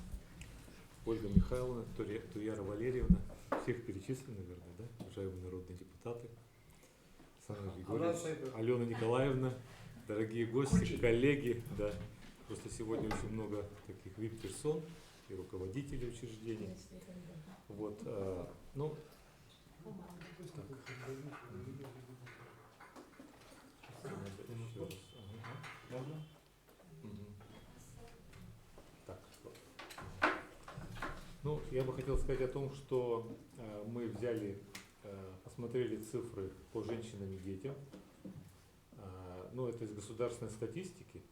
Ольга Михайловна, Туяра Валерьевна, всех перечислено, наверное, да? Уважаемые народные депутаты, Александр Григорьевич, Алена Николаевна, дорогие гости, коллеги, да, просто сегодня очень много таких вип-персон и руководителей учреждений. Вот, ну, так. Еще раз. Можно? Так, что? Ну, я бы хотел сказать о том, что мы взяли, посмотрели цифры по женщинам и детям. Ну, это из государственной статистики,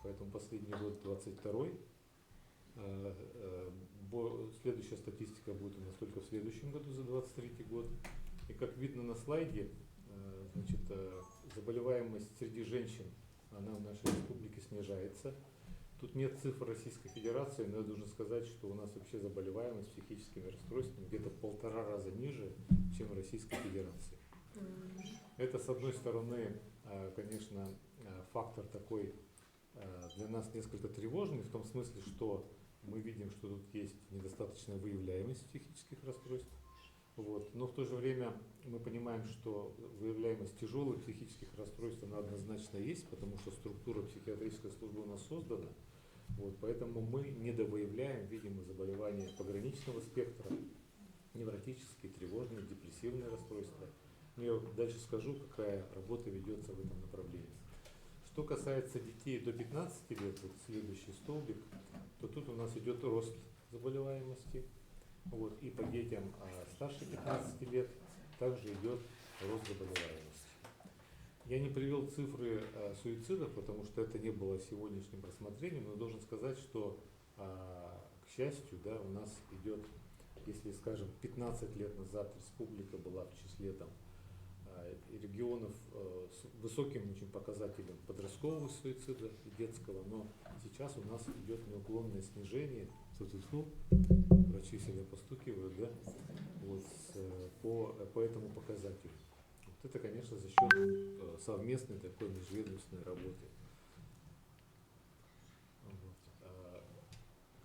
поэтому последний год 22-й. Следующая статистика будет у нас только в следующем году, за 23 год. И как видно на слайде, значит, заболеваемость среди женщин, она в нашей республике снижается. Тут нет цифр Российской Федерации, но я должен сказать, что у нас вообще заболеваемость психическими расстройствами где-то в 1,5 раза ниже, чем в Российской Федерации. Это, с одной стороны, конечно, фактор такой для нас несколько тревожный, в том смысле, что мы видим, что тут есть недостаточная выявляемость психических расстройств. Вот. Но в то же время мы понимаем, что выявляемость тяжелых психических расстройств она однозначно есть, потому что структура психиатрической службы у нас создана. Вот. Поэтому мы недовыявляем, видимо, заболевания пограничного спектра, невротические, тревожные, депрессивные расстройства. Но я дальше скажу, какая работа ведется в этом направлении. Что касается детей до 15 лет, вот следующий столбик, то тут у нас идет рост заболеваемости. Вот, и по детям старше 15 лет также идет рост заболеваемости. Я не привел цифры суицидов, потому что это не было сегодняшним рассмотрением, но должен сказать, что, к счастью, да, у нас идет, если, скажем, 15 лет назад республика была в числе там, регионов с высоким очень показателем подросткового суицида и детского, но сейчас у нас идет неуклонное снижение, врачи себя постукивают, да, вот, по этому показателю. Вот это, конечно, за счет совместной такой межведомственной работы.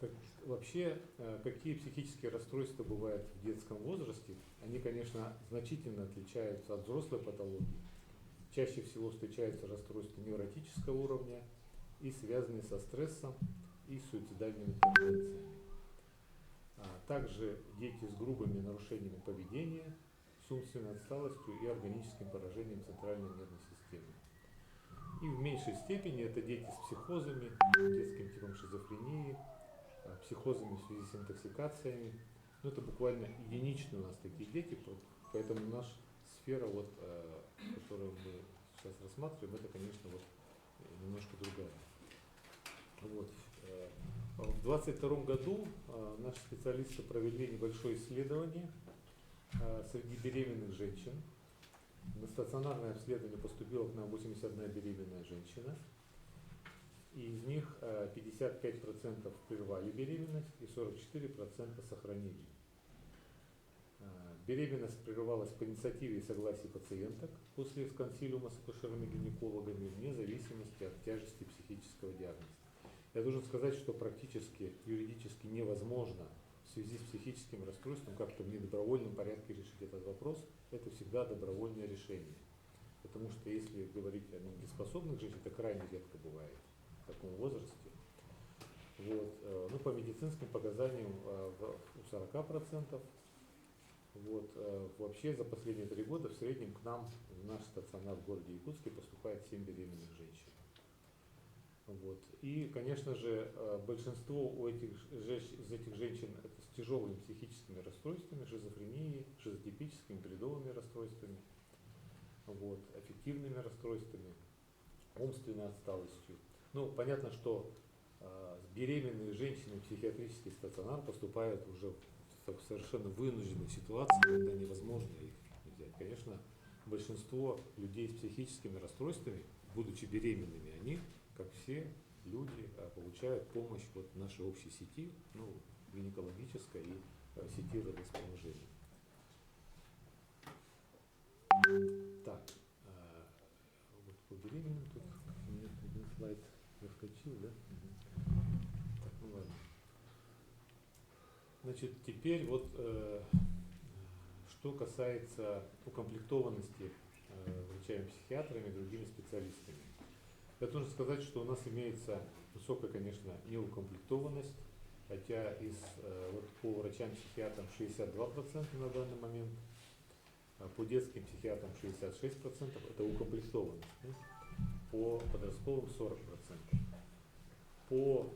Вот. Вообще, какие психические расстройства бывают в детском возрасте, они, конечно, значительно отличаются от взрослой патологии. Чаще всего встречаются расстройства невротического уровня и связанные со стрессом и суицидальными тенденциями. Также дети с грубыми нарушениями поведения, с умственной отсталостью и органическим поражением центральной нервной системы. И в меньшей степени это дети с психозами, детским типом шизофрении, психозами в связи с интоксикациями. Но это буквально единичные у нас такие дети, поэтому наша сфера, вот, которую мы сейчас рассматриваем, это, конечно, вот, немножко другая. Вот. В 2022 году наши специалисты провели небольшое исследование среди беременных женщин. На стационарное обследование поступила к нам 81 беременная женщина. И из них 55% прервали беременность и 44% сохранили Беременность прерывалась по инициативе и согласии пациенток после консилиума с акушерами-гинекологами вне зависимости от тяжести психического диагноза. Я должен сказать, что практически юридически невозможно в связи с психическим расстройством как-то в недобровольном порядке решить этот вопрос. Это всегда добровольное решение. Потому что если говорить о недееспособных женщинах, это крайне редко бывает в таком возрасте. Вот. Ну, по медицинским показаниям у 40%. Вот. Вообще за последние 3 года в среднем к нам в наш стационар в городе Якутске поступает 7 беременных женщин. Вот. И, конечно же, большинство из этих женщин это с тяжелыми психическими расстройствами, шизофренией, шизотипическими, бредовыми расстройствами, вот, аффективными расстройствами, умственной отсталостью. Ну, понятно, что беременные женщины в психиатрический стационар поступают уже в совершенно вынужденной ситуации, когда невозможно их взять. Конечно, большинство людей с психическими расстройствами, будучи беременными, они, как все люди, получают помощь вот в нашей общей сети, ну, гинекологической и сети родовспоможения. Так, вот по беременным тут у меня один слайд заскочил, да? Так, ну ладно. Значит, теперь вот что касается укомплектованности врачами-психиатрами и другими специалистами. Я должен сказать, что у нас имеется высокая, конечно, неукомплектованность, хотя вот по врачам-психиатрам 62% на данный момент, а по детским психиатрам 66% это укомплектованность, да? По подростковым 40%. По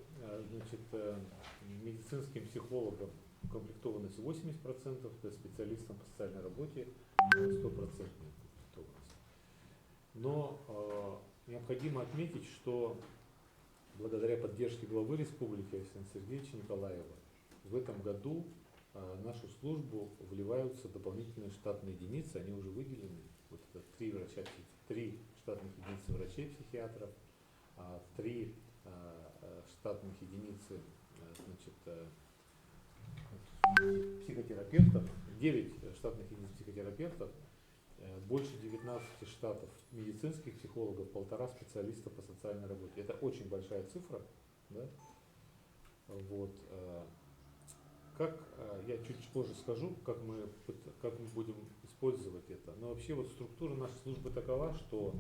медицинским психологам укомплектованность 80%, по специалистам по социальной работе 100% укомплектованность. Но необходимо отметить, что благодаря поддержке главы республики Александра Сергеевича Николаева в этом году в нашу службу вливаются дополнительные штатные единицы, они уже выделены. Вот это 3 штатных единицы врачей-психиатров, 3 штатных единицы психотерапевтов, 9 штатных единиц психотерапевтов, больше 19 штатов медицинских психологов, 1,5 специалиста по социальной работе. Это очень большая цифра. Да? Вот. Как я чуть позже скажу, как мы будем использовать это. Но вообще вот структура нашей службы такова, что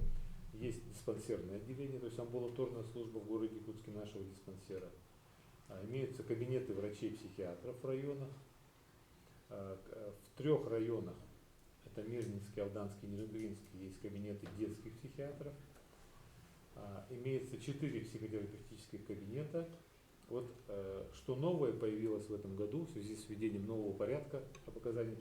есть диспансерное отделение, то есть амбулаторная служба в городе Якутске нашего диспансера. Имеются кабинеты врачей-психиатров в районах. В 3 районах, это Мирнинский, Алданский, Нерюнгринский, есть кабинеты детских психиатров. Имеется 4 психотерапевтических кабинета. Вот что новое появилось в этом году в связи с введением нового порядка об оказании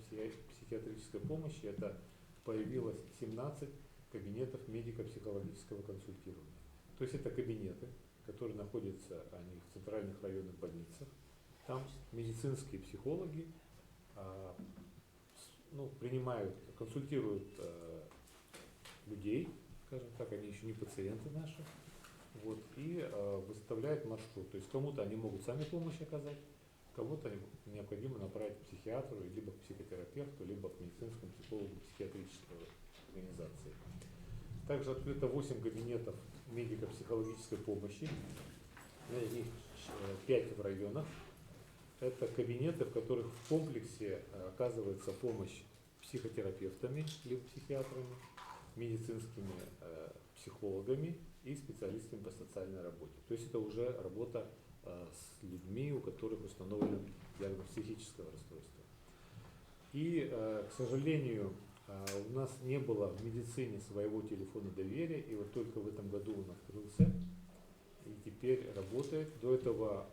психиатрической помощи, это появилось 17 кабинетов медико-психологического консультирования. То есть это кабинеты, которые находятся они в центральных районных больницах. Там медицинские психологи принимают, консультируют людей, скажем так, они еще не пациенты наши, вот, и выставляют маршрут. То есть кому-то они могут сами помощь оказать, кого-то необходимо направить к психиатру, либо к психотерапевту, либо к медицинскому психологу психиатрической организации. Также открыто 8 кабинетов медико-психологической помощи, их 5 в районах. Это кабинеты, в которых в комплексе оказывается помощь психотерапевтами, либо психиатрами, медицинскими психологами и специалистами по социальной работе. То есть это уже работа с людьми, у которых установлен диагноз психического расстройства. И, к сожалению, у нас не было в медицине своего телефона доверия, и вот только в этом году он открылся и теперь работает. До этого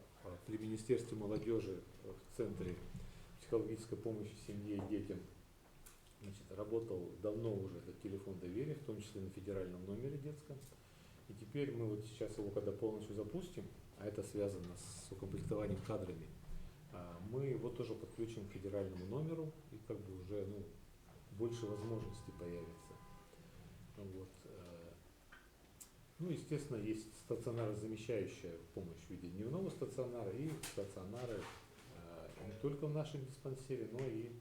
при Министерстве молодежи в Центре психологической помощи семье и детям работал давно уже этот телефон доверия, в том числе на федеральном номере детском. И теперь мы вот сейчас его, когда полностью запустим, а это связано с укомплектованием кадрами, мы его тоже подключим к федеральному номеру, и как бы уже больше возможностей появится. Вот. Ну, естественно, есть стационарозамещающая помощь в виде дневного стационара и стационары не только в нашем диспансере, но и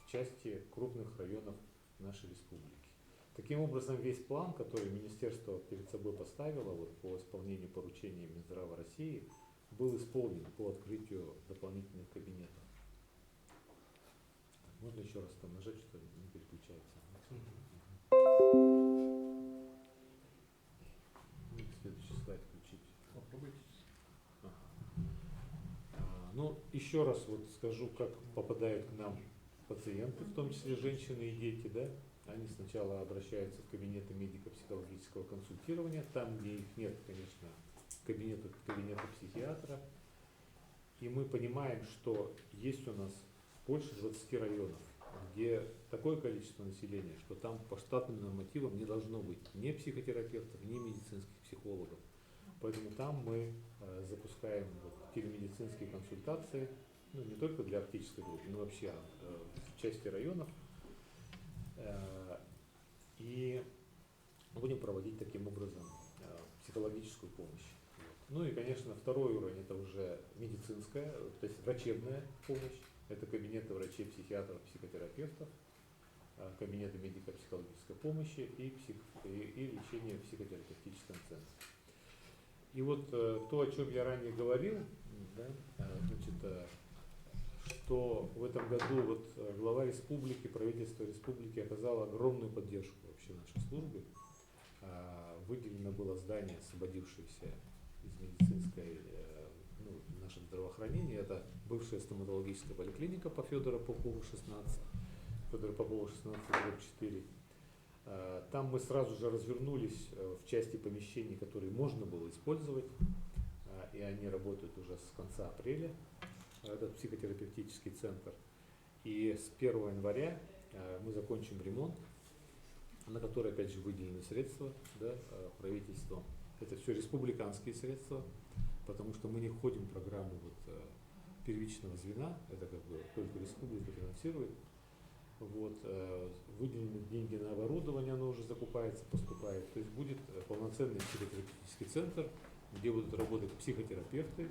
в части крупных районов нашей республики. Таким образом, весь план, который министерство перед собой поставило вот, по исполнению поручения Минздрава России, был исполнен по открытию дополнительных кабинетов. Можно еще раз там нажать, что не переключается. Следующий слайд включить. Попробуйте. Ну, еще раз вот скажу, как попадают к нам пациенты, в том числе женщины и дети, да? Они сначала обращаются в кабинеты медико-психологического консультирования, там, где их нет, конечно, кабинета психиатра. И мы понимаем, что есть у нас больше 20 районов, где такое количество населения, что там по штатным нормативам не должно быть ни психотерапевтов, ни медицинских психологов. Поэтому там мы запускаем вот телемедицинские консультации, ну, не только для оптической группы, но вообще в части районов. И будем проводить таким образом психологическую помощь. Ну и, конечно, второй уровень — это уже медицинская, то есть врачебная помощь. Это кабинеты врачей, психиатров, психотерапевтов, кабинеты медико-психологической помощи и лечение в психотерапевтическом центре. И вот то, о чем я ранее говорил, да, значит, что в этом году вот глава республики, правительство республики оказало огромную поддержку вообще нашей службе. Выделено было здание, освободившееся из медицинской, ну, нашего здравоохранения. Это бывшая стоматологическая поликлиника по Федора Попова 16, Федора Попова 16, 4. Там мы сразу же развернулись в части помещений, которые можно было использовать, и они работают уже с конца апреля, этот психотерапевтический центр. И с 1 января мы закончим ремонт, на который, опять же, выделены средства, да, правительством. Это все республиканские средства, потому что мы не входим в программу вот, первичного звена, это как бы только республика финансирует. Вот, выделены деньги на оборудование, оно уже закупается, поступает. То есть будет полноценный психотерапевтический центр, где будут работать психотерапевты,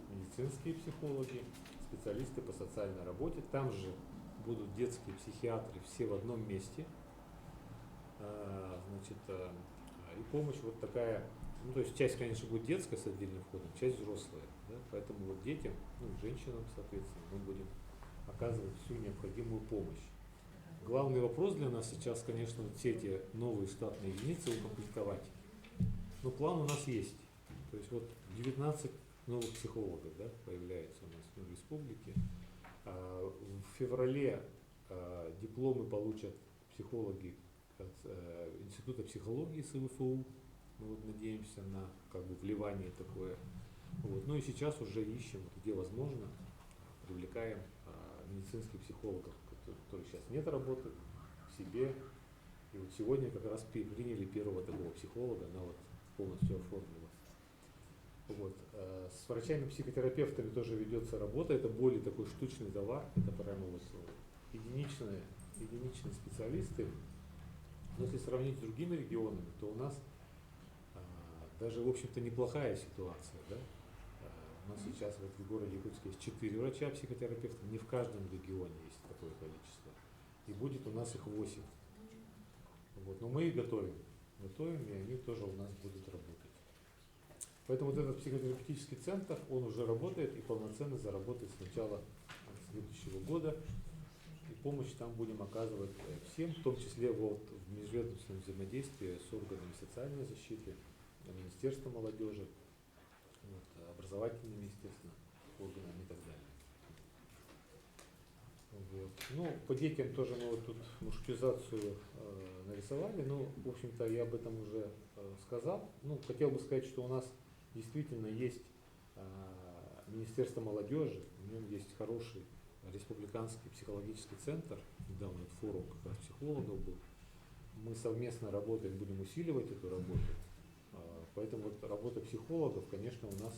медицинские психологи, специалисты по социальной работе. Там же будут детские психиатры, все в одном месте. Значит, и помощь вот такая, ну то есть часть, конечно, будет детская с отдельным входом, часть взрослая. Да? Поэтому вот детям, ну, женщинам, соответственно, мы будем оказывать всю необходимую помощь. Главный вопрос для нас сейчас, конечно, вот все эти новые штатные единицы укомплектовать. Но план у нас есть. То есть вот 19 новых психологов, да, появляется у нас в республике. В феврале дипломы получат психологи от Института психологии СВФУ. Мы вот надеемся на как бы вливание такое. Вот. Ну и сейчас уже ищем, где возможно, привлекаем медицинских психологов, которые сейчас нет работы, к себе. И вот сегодня как раз приняли первого такого психолога, она вот полностью оформила. Вот. С врачами-психотерапевтами тоже ведется работа, это более такой штучный товар, это прямо вот единичные специалисты. Но если сравнить с другими регионами, то у нас даже, в общем-то, неплохая ситуация. Да? У нас сейчас вот в городе Якутске есть 4 врача-психотерапевта, не в каждом регионе есть такое количество. И будет у нас их 8. Вот. Но мы их готовим, и они тоже у нас будут работать. Поэтому вот этот психотерапевтический центр, он уже работает и полноценно заработает с начала следующего года. И помощь там будем оказывать всем, в том числе вот в межведомственном взаимодействии с органами социальной защиты, Министерством молодежи, вот, образовательными, естественно, органами и так далее. Вот. Ну, по детям тоже мы вот тут маршрутизацию нарисовали, ну, в общем-то, я об этом уже сказал. Ну, хотел бы сказать, что у нас действительно есть Министерство молодежи, в нем есть хороший республиканский психологический центр, недавно форум как раз психологов был. Мы совместно работаем, будем усиливать эту работу. Поэтому вот работа психологов, конечно, у нас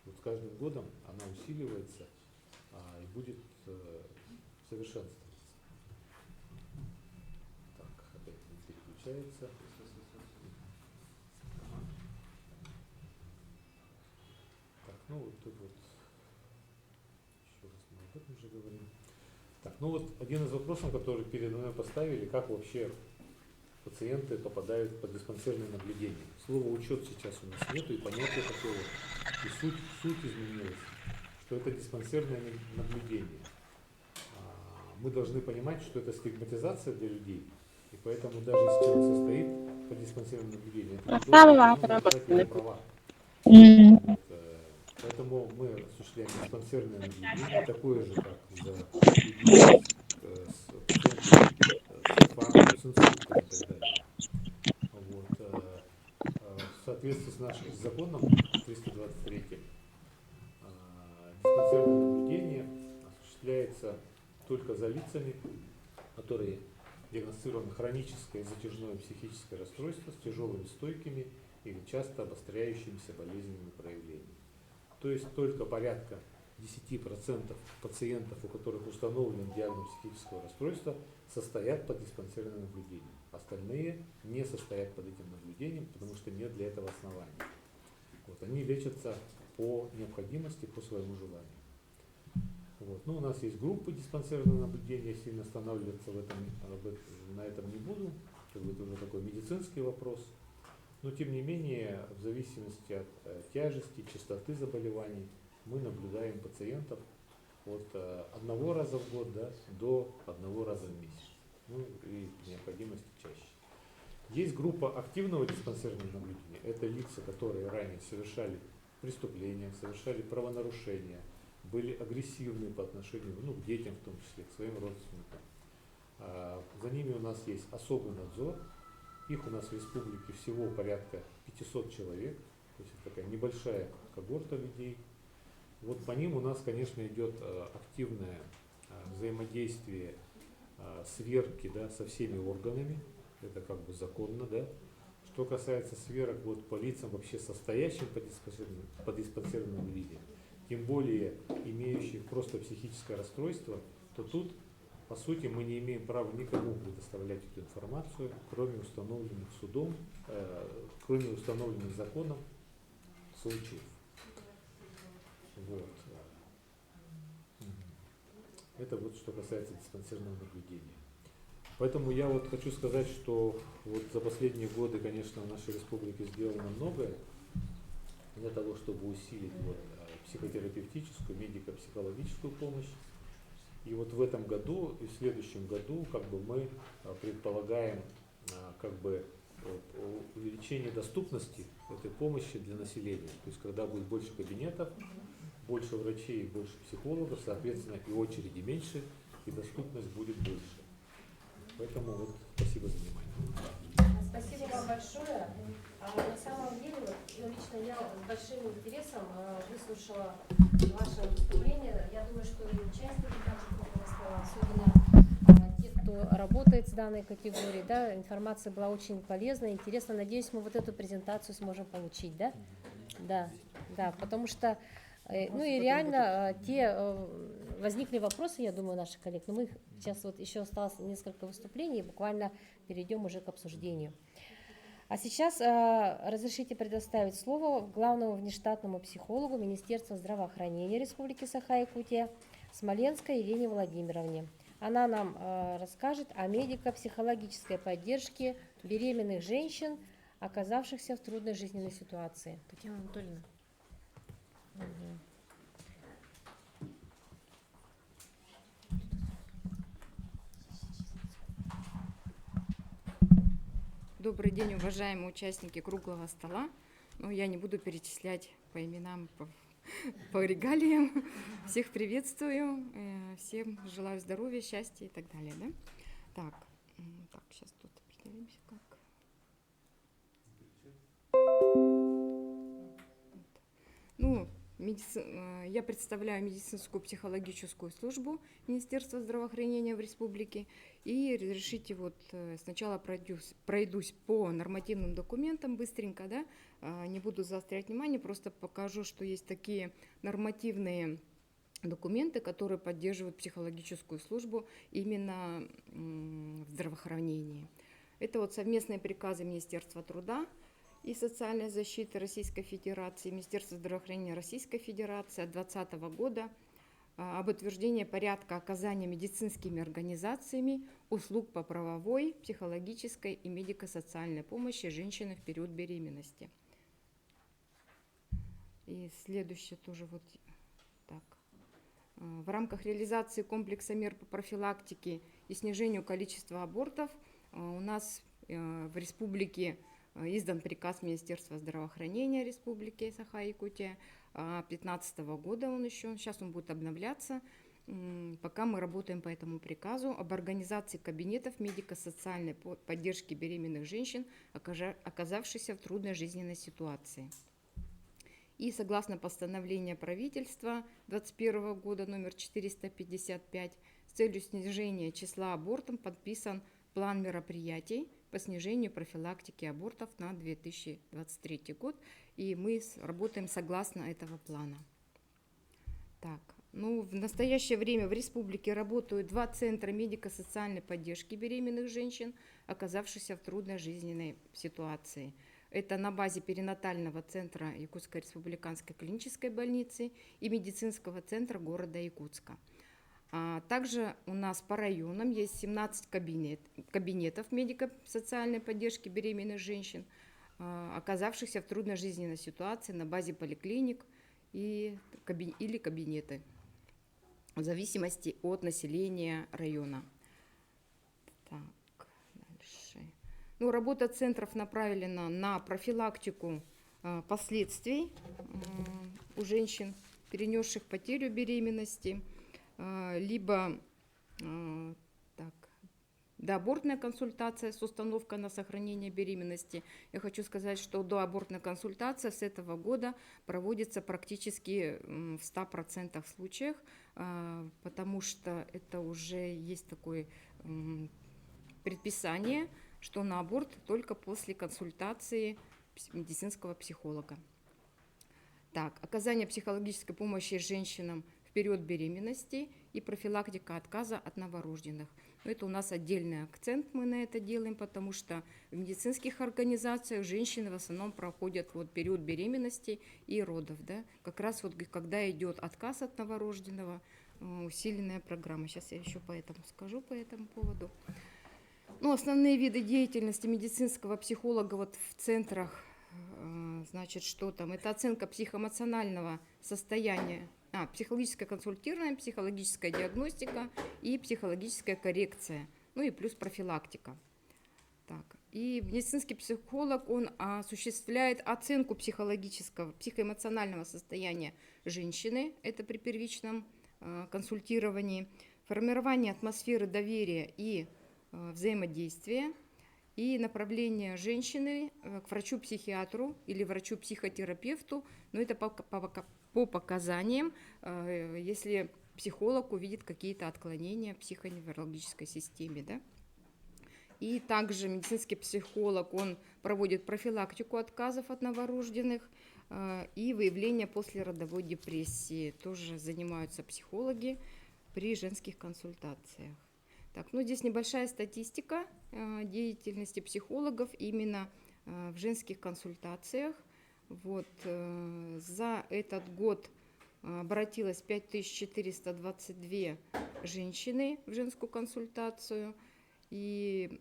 вот с каждым годом она усиливается и будет совершенствоваться. Так, опять не переключается. Так, ну вот тут вот еще раз мы об этом же говорим. Так, ну вот один из вопросов, который передо мной поставили, как вообще пациенты попадают под диспансерное наблюдение. Слово учет сейчас у нас нету и понятия такого. И суть изменилась, что это диспансерное наблюдение. Мы должны понимать, что это стигматизация для людей, и поэтому даже если человек состоит под диспансерным наблюдением, это не должно нарушать его права. Вот, поэтому мы осуществляем диспансерное наблюдение, такое же, как за людьми с пациентами с инфарктом, с инсультом и так далее. Вот, в соответствии с нашим законом 323 диспансерное наблюдение осуществляется только за лицами, которые диагностированы хроническое и затяжное психическое расстройство с тяжелыми стойкими или часто обостряющимися болезненными проявлениями. То есть только порядка 10% пациентов, у которых установлен диагноз психического расстройства, состоят под диспансерным наблюдением. Остальные не состоят под этим наблюдением, потому что нет для этого оснований. Вот, они лечатся по необходимости, по своему желанию. Вот. Ну, у нас есть группы диспансерного наблюдения, сильно останавливаться на этом не буду, как бы это уже такой медицинский вопрос. Но тем не менее, в зависимости от тяжести, частоты заболеваний, мы наблюдаем пациентов от 1 раза в год, да, до 1 раза в месяц. Ну и при необходимости чаще. Есть группа активного диспансерного наблюдения. Это лица, которые ранее совершали преступления, совершали правонарушения, были агрессивны по отношению к детям, в том числе, к своим родственникам. За ними у нас есть особый надзор. Их у нас в республике всего порядка 500 человек. То есть это такая небольшая когорта людей. Вот по ним у нас, конечно, идет активное взаимодействие, сверки, да, со всеми органами. Это как бы законно, да. Что касается сверок вот по лицам, вообще состоящим под диспансерным наблюдением, тем более имеющих просто психическое расстройство, то тут, по сути, мы не имеем права никому предоставлять эту информацию, кроме установленных судом, кроме установленных законом случаев. Вот. Это вот что касается диспансерного наблюдения. Поэтому я вот хочу сказать, что вот за последние годы, конечно, в нашей республике сделано многое для того, чтобы усилить вот психотерапевтическую, медико-психологическую помощь. И вот в этом году и в следующем году как бы мы предполагаем как бы увеличение доступности этой помощи для населения. То есть когда будет больше кабинетов, больше врачей, больше психологов, соответственно и очереди меньше, и доступность будет больше. Поэтому вот спасибо за внимание. Спасибо вам большое. На самом деле, вот, лично я с большим интересом выслушала ваше выступление. Я думаю, что и участники также круглого стола, особенно те, кто работает с данной категорией, да, информация была очень полезная, интересна. Надеюсь, мы вот эту презентацию сможем получить, да? Да, потому что, ну и реально, возникли вопросы, я думаю, наших коллег, но мы сейчас вот еще осталось несколько выступлений, и буквально перейдем уже к обсуждению. А сейчас разрешите предоставить слово главному внештатному психологу Министерства здравоохранения Республики Саха-Якутия Смоленской Елене Владимировне. Она нам расскажет о медико-психологической поддержке беременных женщин, оказавшихся в трудной жизненной ситуации. Татьяна Анатольевна. Добрый день, уважаемые участники круглого стола. Ну, я не буду перечислять по именам, по регалиям. Всех приветствую, всем желаю здоровья, счастья и так далее. Да? Так, сейчас тут определимся как. Ну, я представляю медицинскую психологическую службу Министерства здравоохранения в республике. И разрешите вот сначала пройдусь по нормативным документам быстренько, да, не буду заострять внимание, просто покажу, что есть такие нормативные документы, которые поддерживают психологическую службу именно в здравоохранении. Это вот совместные приказы Министерства труда и социальной защиты Российской Федерации, Министерства здравоохранения Российской Федерации от 2020 года, об утверждении порядка оказания медицинскими организациями услуг по правовой, психологической и медико-социальной помощи женщинам в период беременности. И следующее тоже вот так. В рамках реализации комплекса мер по профилактике и снижению количества абортов у нас в республике издан приказ Министерства здравоохранения Республики Саха-Якутия 2015 года, сейчас он будет обновляться, пока мы работаем по этому приказу, об организации кабинетов медико-социальной поддержки беременных женщин, оказавшихся в трудной жизненной ситуации. И согласно постановлению правительства 2021 года номер 455 с целью снижения числа абортов подписан план мероприятий по снижению профилактики абортов на 2023 год, и мы работаем согласно этого плана. Так, в настоящее время в республике работают 2 центра медико-социальной поддержки беременных женщин, оказавшихся в трудной жизненной ситуации. Это на базе перинатального центра Якутской республиканской клинической больницы и медицинского центра города Якутска. Также у нас по районам есть 17 кабинетов медико-социальной поддержки беременных женщин, оказавшихся в трудной жизненной ситуации на базе поликлиник или кабинеты, в зависимости от населения района. Так, дальше. Работа центров направлена на профилактику последствий у женщин, перенесших потерю беременности, либо доабортная консультация с установкой на сохранение беременности. Я хочу сказать, что доабортная консультация с этого года проводится практически в 100% случаях, потому что это уже есть такое предписание, что на аборт только после консультации медицинского психолога. Так, оказание психологической помощи женщинам в период беременности и профилактика отказа от новорожденных. Это у нас отдельный акцент, мы на это делаем, потому что в медицинских организациях женщины в основном проходят период беременности и родов. Да? Как раз когда идет отказ от новорожденного, усиленная программа. Сейчас я еще скажу по этому поводу. Основные виды деятельности медицинского психолога в центрах, что там? Это оценка психоэмоционального состояния, психологическое консультирование, психологическая диагностика и психологическая коррекция, и плюс профилактика. Так. И медицинский психолог, он осуществляет оценку психоэмоционального состояния женщины, это при первичном консультировании, формирование атмосферы доверия и взаимодействия и направление женщины к врачу-психиатру или врачу-психотерапевту, но это по показаниям, если психолог увидит какие-то отклонения в психоневрологической системе. Да? И также медицинский психолог, он проводит профилактику отказов от новорожденных и выявление послеродовой депрессии. Тоже занимаются психологи при женских консультациях. Так, здесь небольшая статистика деятельности психологов именно в женских консультациях. За этот год обратилось 5422 женщины в женскую консультацию, и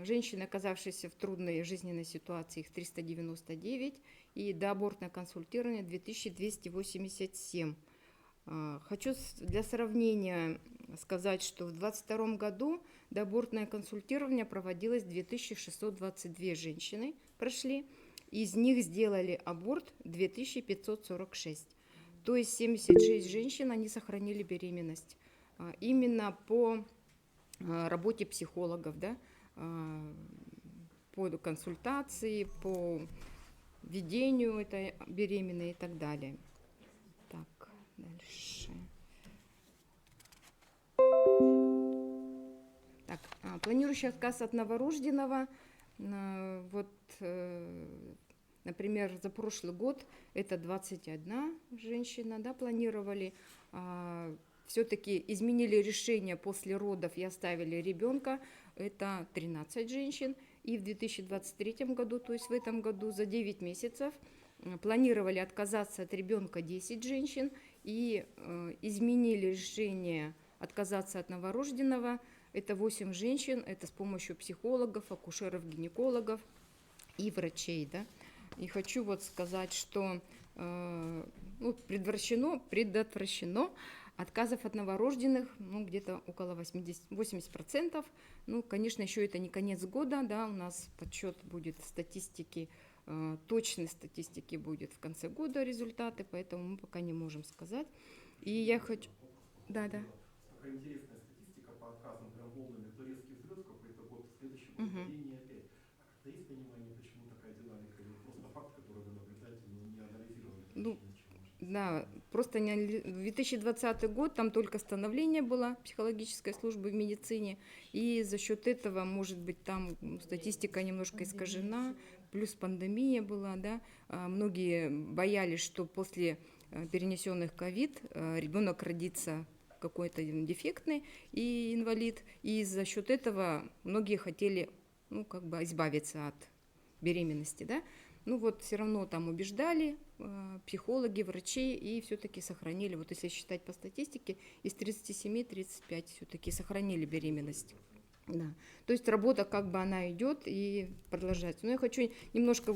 женщины, оказавшиеся в трудной жизненной ситуации, их 399, и доабортное консультирование 2287. Хочу для сравнения сказать, что в 2022 году доабортное консультирование проводилось 2622 женщины, прошли, из них сделали аборт 2546. То есть 76 женщин, они сохранили беременность. Именно по работе психологов, да, по консультации, по ведению этой беременной и так далее. Так, дальше. Так, планирующий отказ от новорожденного, например, за прошлый год это 21 женщина, да, планировали, все-таки изменили решение после родов и оставили ребенка, это 13 женщин, и в 2023 году, то есть в этом году за 9 месяцев планировали отказаться от ребенка 10 женщин и изменили решение отказаться от новорожденного. Это 8 женщин, это с помощью психологов, акушеров, гинекологов и врачей. Да? И хочу вот сказать, что предотвращено отказов от новорожденных, где-то около 80%. Конечно, еще это не конец года, да, у нас подсчет будет статистики, точной статистики будет в конце года результаты, поэтому мы пока не можем сказать. И я хочу... Да. Такая интересная статистика по отказам, прям волнами, то резкий взлет какой-то год, в следующем падение опять. А как-то есть понимание, почему такая динамика, или просто факт, который вы наблюдаете, но не анализировали? Да, просто 2020 год, там только становление было психологической службы в медицине, и за счет этого, может быть, там статистика немножко искажена, плюс пандемия была, да, многие боялись, что после перенесенных ковид ребенок родится какой-то дефектный и инвалид, и за счет этого многие хотели, избавиться от беременности, да. Все равно там убеждали психологи, врачи, и все-таки сохранили, вот если считать по статистике, из 37-35 все-таки сохранили беременность. Да. То есть работа она идет и продолжается. Но я хочу немножко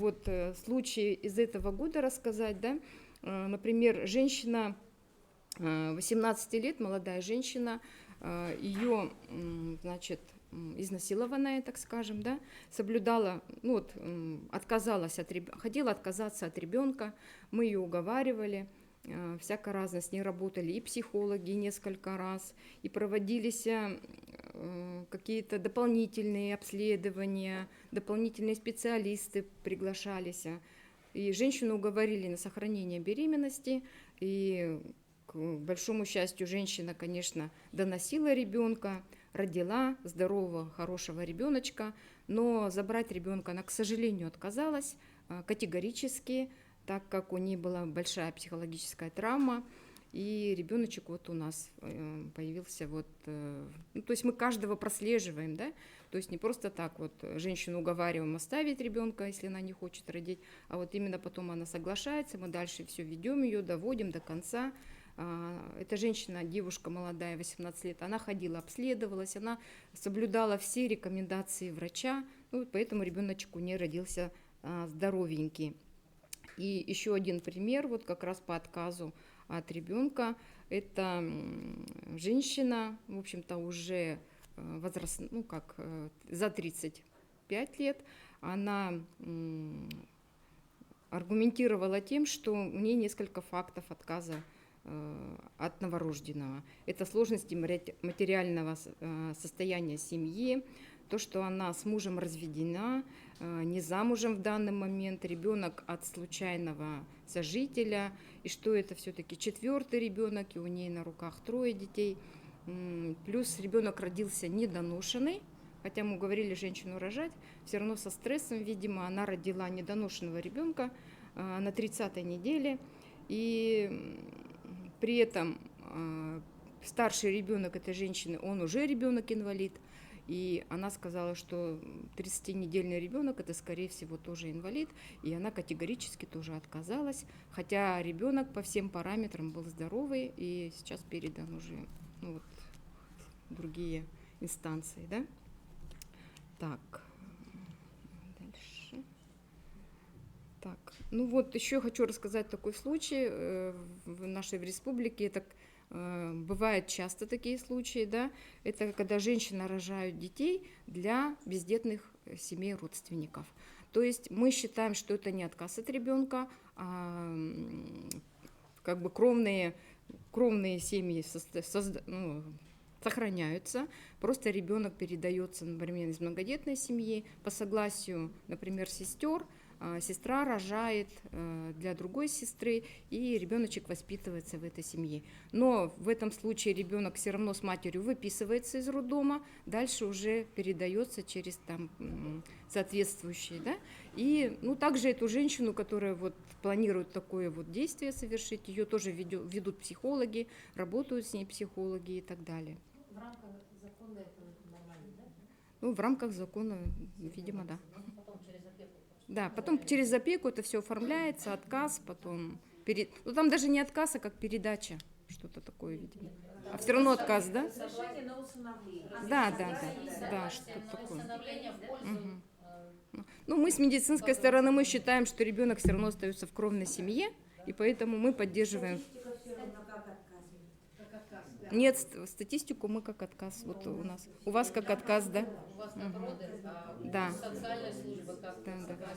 случаи из этого года рассказать, да. Например, женщина 18 лет, молодая женщина, ее, изнасилованная, так скажем, да, соблюдала, хотела отказаться от ребенка, мы ее уговаривали, всяко разно с ней работали и психологи несколько раз, и проводились какие-то дополнительные обследования, дополнительные специалисты приглашались, и женщину уговорили на сохранение беременности, и к большому счастью, женщина, конечно, доносила ребенка, родила здорового, хорошего ребеночка, но забрать ребенка она, к сожалению, отказалась категорически, так как у нее была большая психологическая травма, и ребеночек у нас появился то есть мы каждого прослеживаем, да, то есть не просто так женщину уговариваем оставить ребенка, если она не хочет родить, а именно потом она соглашается, мы дальше все ведем ее, доводим до конца. Эта женщина, девушка молодая, 18 лет, она ходила, обследовалась, она соблюдала все рекомендации врача, поэтому ребеночек у нее родился здоровенький. И еще один пример, как раз по отказу от ребенка, это женщина, в общем-то, уже за 35 лет, она аргументировала тем, что у нее несколько фактов отказа от новорожденного. Это сложности материального состояния семьи, то, что она с мужем разведена, не замужем в данный момент, ребенок от случайного сожителя, и что это все-таки 4-й ребенок, и у нее на руках 3 детей. Плюс ребенок родился недоношенный, хотя мы говорили женщину рожать, все равно со стрессом, видимо, она родила недоношенного ребенка на 30-й неделе, и при этом старший ребенок этой женщины, он уже ребенок-инвалид, и она сказала, что 30-недельный ребенок это, скорее всего, тоже инвалид, и она категорически тоже отказалась, хотя ребенок по всем параметрам был здоровый, и сейчас передан уже в другие инстанции, да. Так, дальше. Так, еще хочу рассказать такой случай в нашей республике. Это бывают часто такие случаи, да. Это когда женщины рожают детей для бездетных семей родственников. То есть мы считаем, что это не отказ от ребенка, а кровные семьи сохраняются, просто ребенок передается, например, из многодетной семьи по согласию, например, сестер. Сестра рожает для другой сестры, и ребеночек воспитывается в этой семье. Но в этом случае ребенок все равно с матерью выписывается из роддома, дальше уже передается через соответствующие, да. И также эту женщину, которая планирует такое действие совершить, ее тоже ведут психологи, работают с ней психологи и так далее. В рамках закона это нормально, да? В рамках закона, видимо, да. Потом через опеку просто. Да, потом через опеку это все оформляется, отказ, потом... Ну, там даже не отказ, а как передача, что-то такое, видимо. А все равно отказ, да? Да, что-то такое. Мгм. Ну, мы с медицинской стороны, мы считаем, что ребенок все равно остается в кровной семье, и поэтому мы поддерживаем. Нет, статистику мы как отказ. Вот у нас. У вас как отказ, да? Да. Да.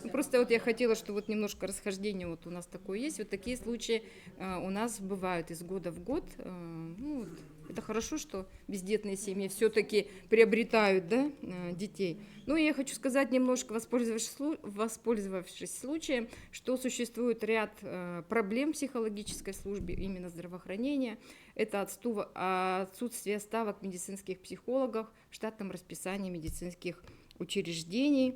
Ну, просто вот я хотела, что вот немножко расхождение вот у нас такое есть. Вот такие случаи у нас бывают из года в год. Ну, вот, это хорошо, что бездетные семьи все-таки приобретают, да, детей. Ну, и я хочу сказать немножко, воспользовавшись случаем, что существует ряд проблем в психологической службе, именно здравоохранения. Это отсутствие ставок медицинских психологов в штатном расписании медицинских учреждений.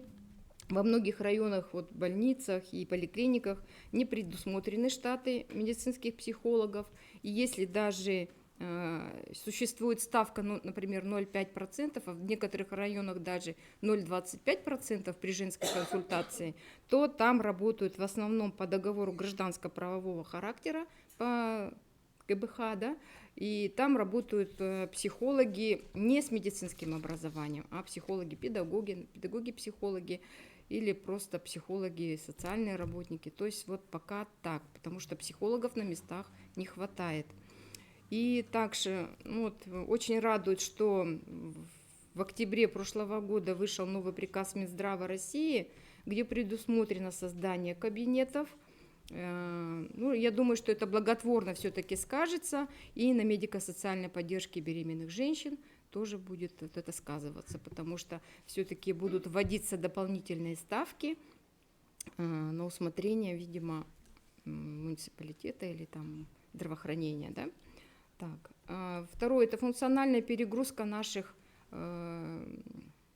Во многих районах, вот, больницах и поликлиниках не предусмотрены штаты медицинских психологов. И если даже существует ставка, ну, например, 0,5%, а в некоторых районах даже 0,25% при женской консультации, то там работают в основном по договору гражданско-правового характера, по ГБХ, да, и там работают психологи не с медицинским образованием, а психологи-педагоги, педагоги-психологи или просто психологи, социальные работники. То есть вот пока так, потому что психологов на местах не хватает. И также вот, очень радует, что в октябре прошлого года вышел новый приказ Минздрава России, где предусмотрено создание кабинетов. Ну, я думаю, что это благотворно все-таки скажется, и на медико-социальной поддержке беременных женщин тоже будет вот это сказываться, потому что все-таки будут вводиться дополнительные ставки на усмотрение, видимо, муниципалитета или там здравоохранения, да? Так. Второе – это функциональная перегрузка наших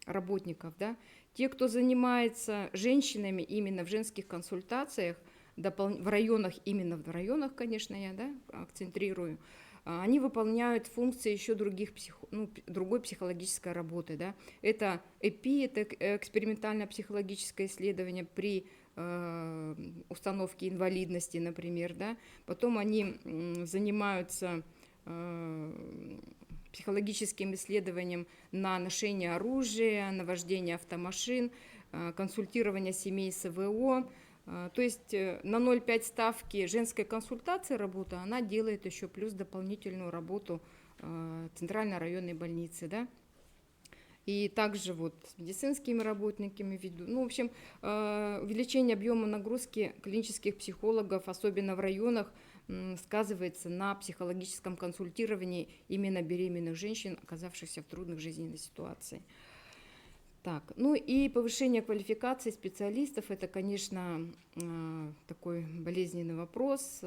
работников. Да? Те, кто занимается женщинами именно в женских консультациях, в районах, именно в районах, конечно, я, да, акцентрирую, они выполняют функции еще другой психологической работы. Да? Это ЭПИ, это экспериментально-психологическое исследование при установке инвалидности, например. Да? Потом они занимаются психологическим исследованием на ношение оружия, на вождение автомашин, консультирование семей с ВО. То есть на 0,5 ставки женской консультации работа, она делает еще плюс дополнительную работу центральной районной больницы. Да? И также вот с медицинскими работниками веду. Ну, в общем, увеличение объема нагрузки клинических психологов, особенно в районах, сказывается на психологическом консультировании именно беременных женщин, оказавшихся в трудных жизненных ситуациях. Так, ну и повышение квалификации специалистов – это, конечно, такой болезненный вопрос.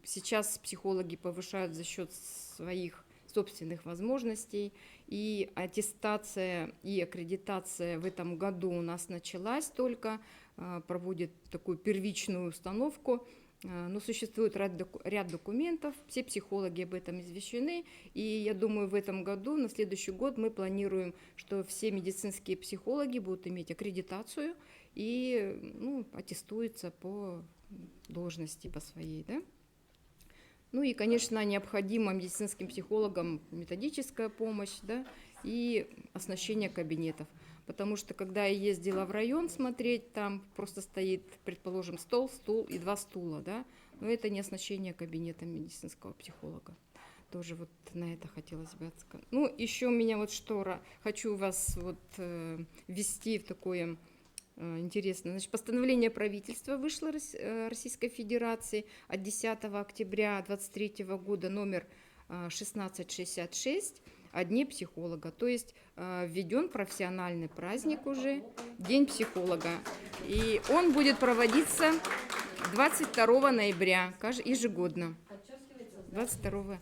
Сейчас психологи повышают за счет своих собственных возможностей, и аттестация и аккредитация в этом году у нас началась только, проводит такую первичную установку. Но существует ряд документов, все психологи об этом извещены, и я думаю, в этом году, на следующий год мы планируем, что все медицинские психологи будут иметь аккредитацию и аттестуются по должности, по своей. Да? Ну и, конечно, необходима медицинским психологам методическая помощь, да, и оснащение кабинетов. Потому что, когда я ездила в район смотреть, там просто стоит, предположим, стол, стул и 2 стула, да, но это не оснащение кабинета медицинского психолога. Тоже вот на это хотелось бы сказать. Ну, еще меня вот что хочу вас вот ввести в такое интересное. Значит, постановление правительства вышло Российской Федерации от 10 октября 2023 года, номер 1666, о Дне психолога. То есть введен профессиональный праздник уже, День психолога. И он будет проводиться 22 ноября, ежегодно. 22. Ага.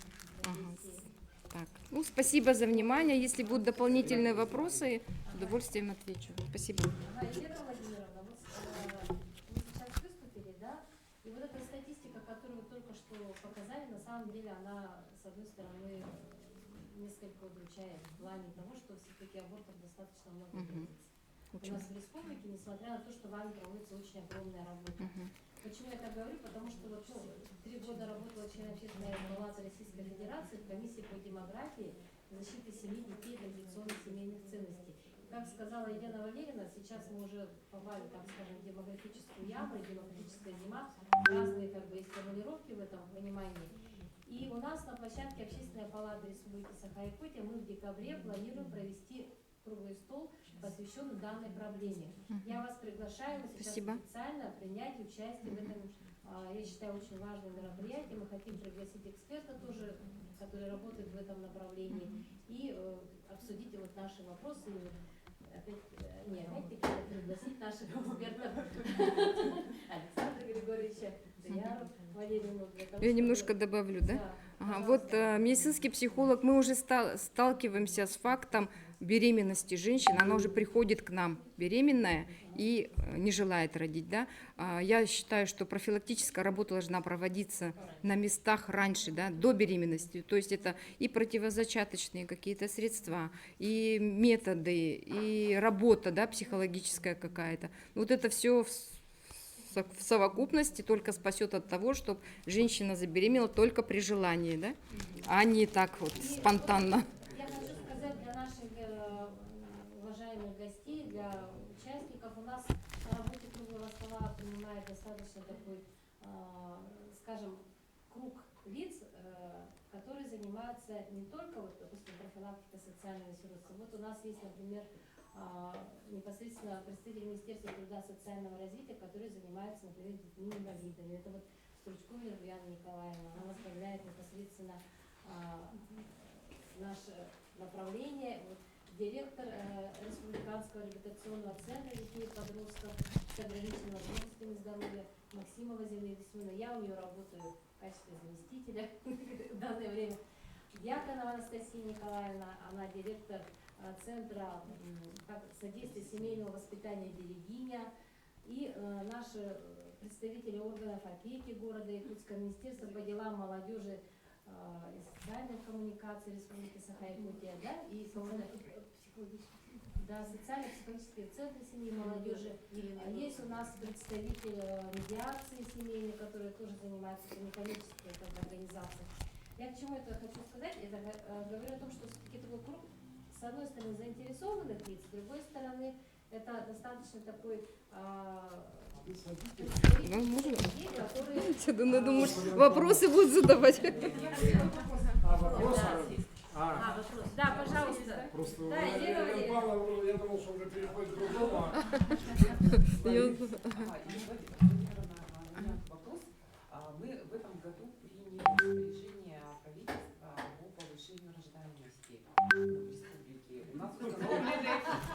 Так. Ну, спасибо за внимание. Если будут дополнительные вопросы, с удовольствием отвечу. Спасибо. Елена Владимировна, вы сейчас выступили, да? И вот эта статистика, которую вы только что показали, на самом деле она, с одной стороны, несколько удручает в плане того, что все-таки абортов достаточно много делается. у нас в республике, несмотря на то, что вами проводится очень огромная работа. Почему я так говорю? Потому что вот 3 года работала членом Общественной палаты Российской Федерации в комиссии по демографии и защите семьи, детей, традиционных семейных ценностей. И, как сказала Елена Валерьевна, сейчас мы уже попали, так скажем, в демографическую яму, демографическая зима, разные как бы есть формулировки в этом понимании. И у нас на площадке Общественной палаты Республики Саха-Якутия мы в декабре планируем провести круглый стол, посвященный данной проблеме. Я вас приглашаю сейчас специально принять участие в этом, я считаю, очень важном мероприятии. Мы хотим пригласить эксперта тоже, который работает в этом направлении, и обсудить вот наши вопросы. Опять-таки пригласить наших экспертов Александра Григорьевича, Валерию. Я немножко добавлю, да? Ага, вот медицинский психолог, мы уже сталкиваемся с фактом беременности женщины, она уже приходит к нам беременная и не желает родить, да? Я считаю, что профилактическая работа должна проводиться на местах раньше, да, до беременности, то есть это и противозачаточные какие-то средства, и методы, и работа, да, психологическая какая-то. Вот это все в совокупности только спасет от того, чтобы женщина забеременела только при желании, да, а не так вот спонтанно. Я хочу сказать для наших уважаемых гостей, для участников, у нас на работе круглого стола принимает достаточно такой, скажем, круг лиц, которые занимаются не только, вот, допустим, профилактикой социального сиротства. Вот у нас есть, например, непосредственно представитель Министерства труда и социального развития, который занимается, например, детьми-инвалидами. Это вот Стручкова Яна Николаевна, она возглавляет непосредственно наше направление. Вот, директор Республиканского реабилитационного центра детей и подростков с ограниченными возможностями здоровья Максимова Зинаида. Я у нее работаю в качестве заместителя в данное время. Дьяконова Анастасия Николаевна, она директор Центра содействия семейного воспитания Берегиня, и наши представители органов опеки города Якутска, Министерство по делам молодежи и социальных коммуникаций Республики Саха-Якутия, да, и социально-психологические центры семьи и молодежи. Есть у нас представитель медиации семейной, который тоже занимается некоммерческой организацией. Я к чему это хочу сказать? Это говорю о том, что все-таки такой круг, с одной стороны, заинтересованных лиц, с другой стороны, это достаточно такой Я думаю, вопросы будут задавать. Вопрос? вопрос. Да, пожалуйста. Просто Да, Елена Валерьевна. я думал, что уже переходит к другому. Вопрос. Мы в этом году приняли распоряжение правительства по повышению рождаемости в республике. У нас установлены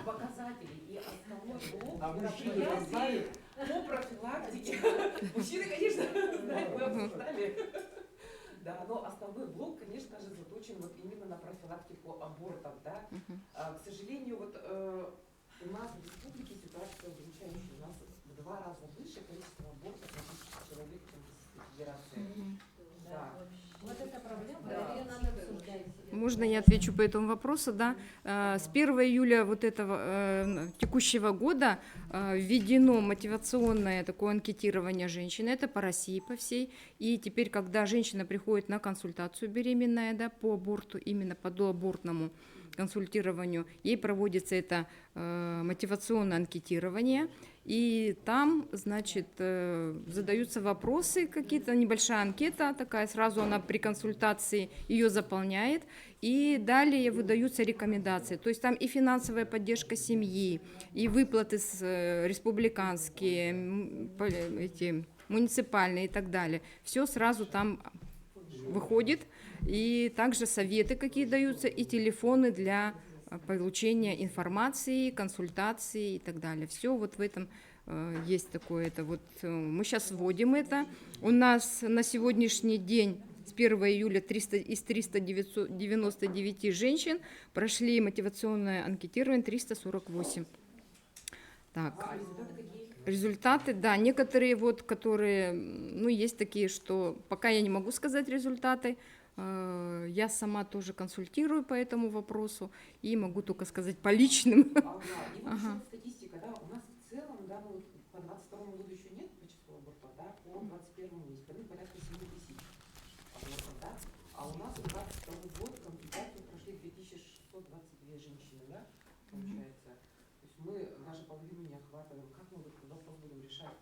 показатели, и основной блок мероприятий по профилактике. Мужчины, конечно, знают, мы обсуждали. Да, но основной блок, конечно же, заточен вот именно на профилактику абортов, да. К сожалению, вот у нас в республике ситуация удручающая. У нас в 2 раза выше количество абортов на 1000 человек, чем в Российской Федерации. Да. Вот эта проблема, ее надо обсуждать. Можно я отвечу по этому вопросу? Да? С 1 июля вот этого текущего года введено мотивационное такое анкетирование женщины, это по России, по всей. И теперь, когда женщина приходит на консультацию беременная, да, по аборту, именно по доабортному консультированию, ей проводится это мотивационное анкетирование, и там, значит, задаются вопросы какие-то, небольшая анкета такая, сразу она при консультации ее заполняет, и далее выдаются рекомендации. То есть там и финансовая поддержка семьи, и выплаты республиканские, эти, муниципальные и так далее. Все сразу там выходит, и также советы какие даются, и телефоны для получения информации, консультаций и так далее. Все вот в этом есть такое. Это вот мы сейчас вводим это. У нас на сегодняшний день с 1 июля из 399 женщин прошли мотивационное анкетирование 348. Так. Результаты, да, некоторые вот, которые, ну, есть такие, что пока я не могу сказать результаты, Я сама тоже консультирую по этому вопросу и могу только сказать по личным. Да, и вот Ага. еще вот статистика, да, у нас в целом, да, ну, вот по 22 году еще нет по числу абортов, да, по 21 есть, порядка 7 тысяч абортов, да, а у нас 22 год консультацию прошли 2622 женщины, да, получается. То есть мы даже половину не охватываем. Как мы вот этот вопрос будем решать?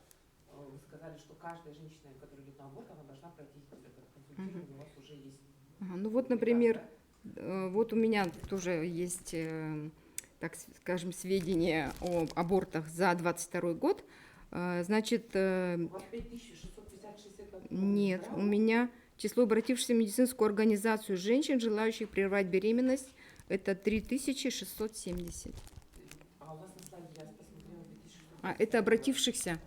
Вы сказали, что каждая женщина, которая идет на аборт, она должна пройти это консультирование, у вас уже есть. Ага, ну вот, например, вот у меня тоже есть, так скажем, сведения о абортах за 22 год. Значит, У вас 5656 это... нет, у меня число обратившихся в медицинскую организацию женщин, желающих прервать беременность, это 3670. А у вас на слайде я посмотрела 2600. Это обратившихся.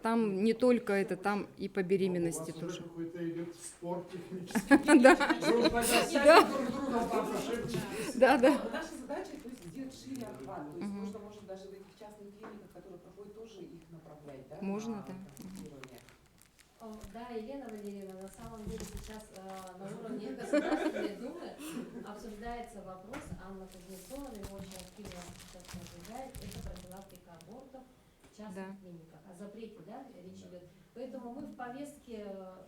Там не только это, там и по беременности У вас тоже. уже какой-то идет спор технический. Да, Вы уходя Да. друг друга там ошибчитесь. да, да. Наша задача, то есть, сделать шире охват. То есть можно, может, даже в этих частных клиниках, которые проходят, тоже их направлять, да? Можно, на да. консультирование. Да, Елена Валерьевна, на самом деле сейчас на уровне Государственной Думы обсуждается вопрос, Анна Кузнецова его очень активно сейчас продвигает, это профилактика абортов в частных Да. клиниках. О запрете, да, речь идет. Поэтому мы в повестке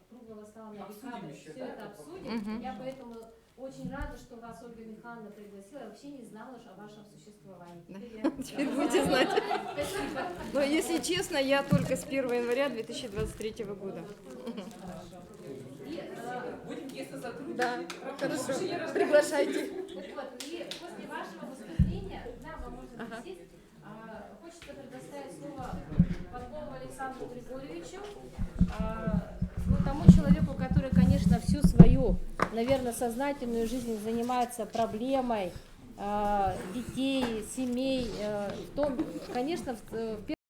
круглого стола на Обсудим декабрь еще, все да, это этот обсудим. вопрос? Я поэтому очень рада, что вас Ольга Михайловна пригласила. Я вообще не знала о вашем существовании. Теперь будете знать. Спасибо. Но если честно, я только с 1 января 2023 года. Будем тесно сотрудничать. Да, хорошо. Приглашайте. Вот, и после вашего выступления, да, вы можете сесть, хочется предоставить слово Попову Александру Григорьевичу, ну, тому человеку, который, конечно, всю свою, наверное, сознательную жизнь занимается проблемой детей, семей, в том, конечно, в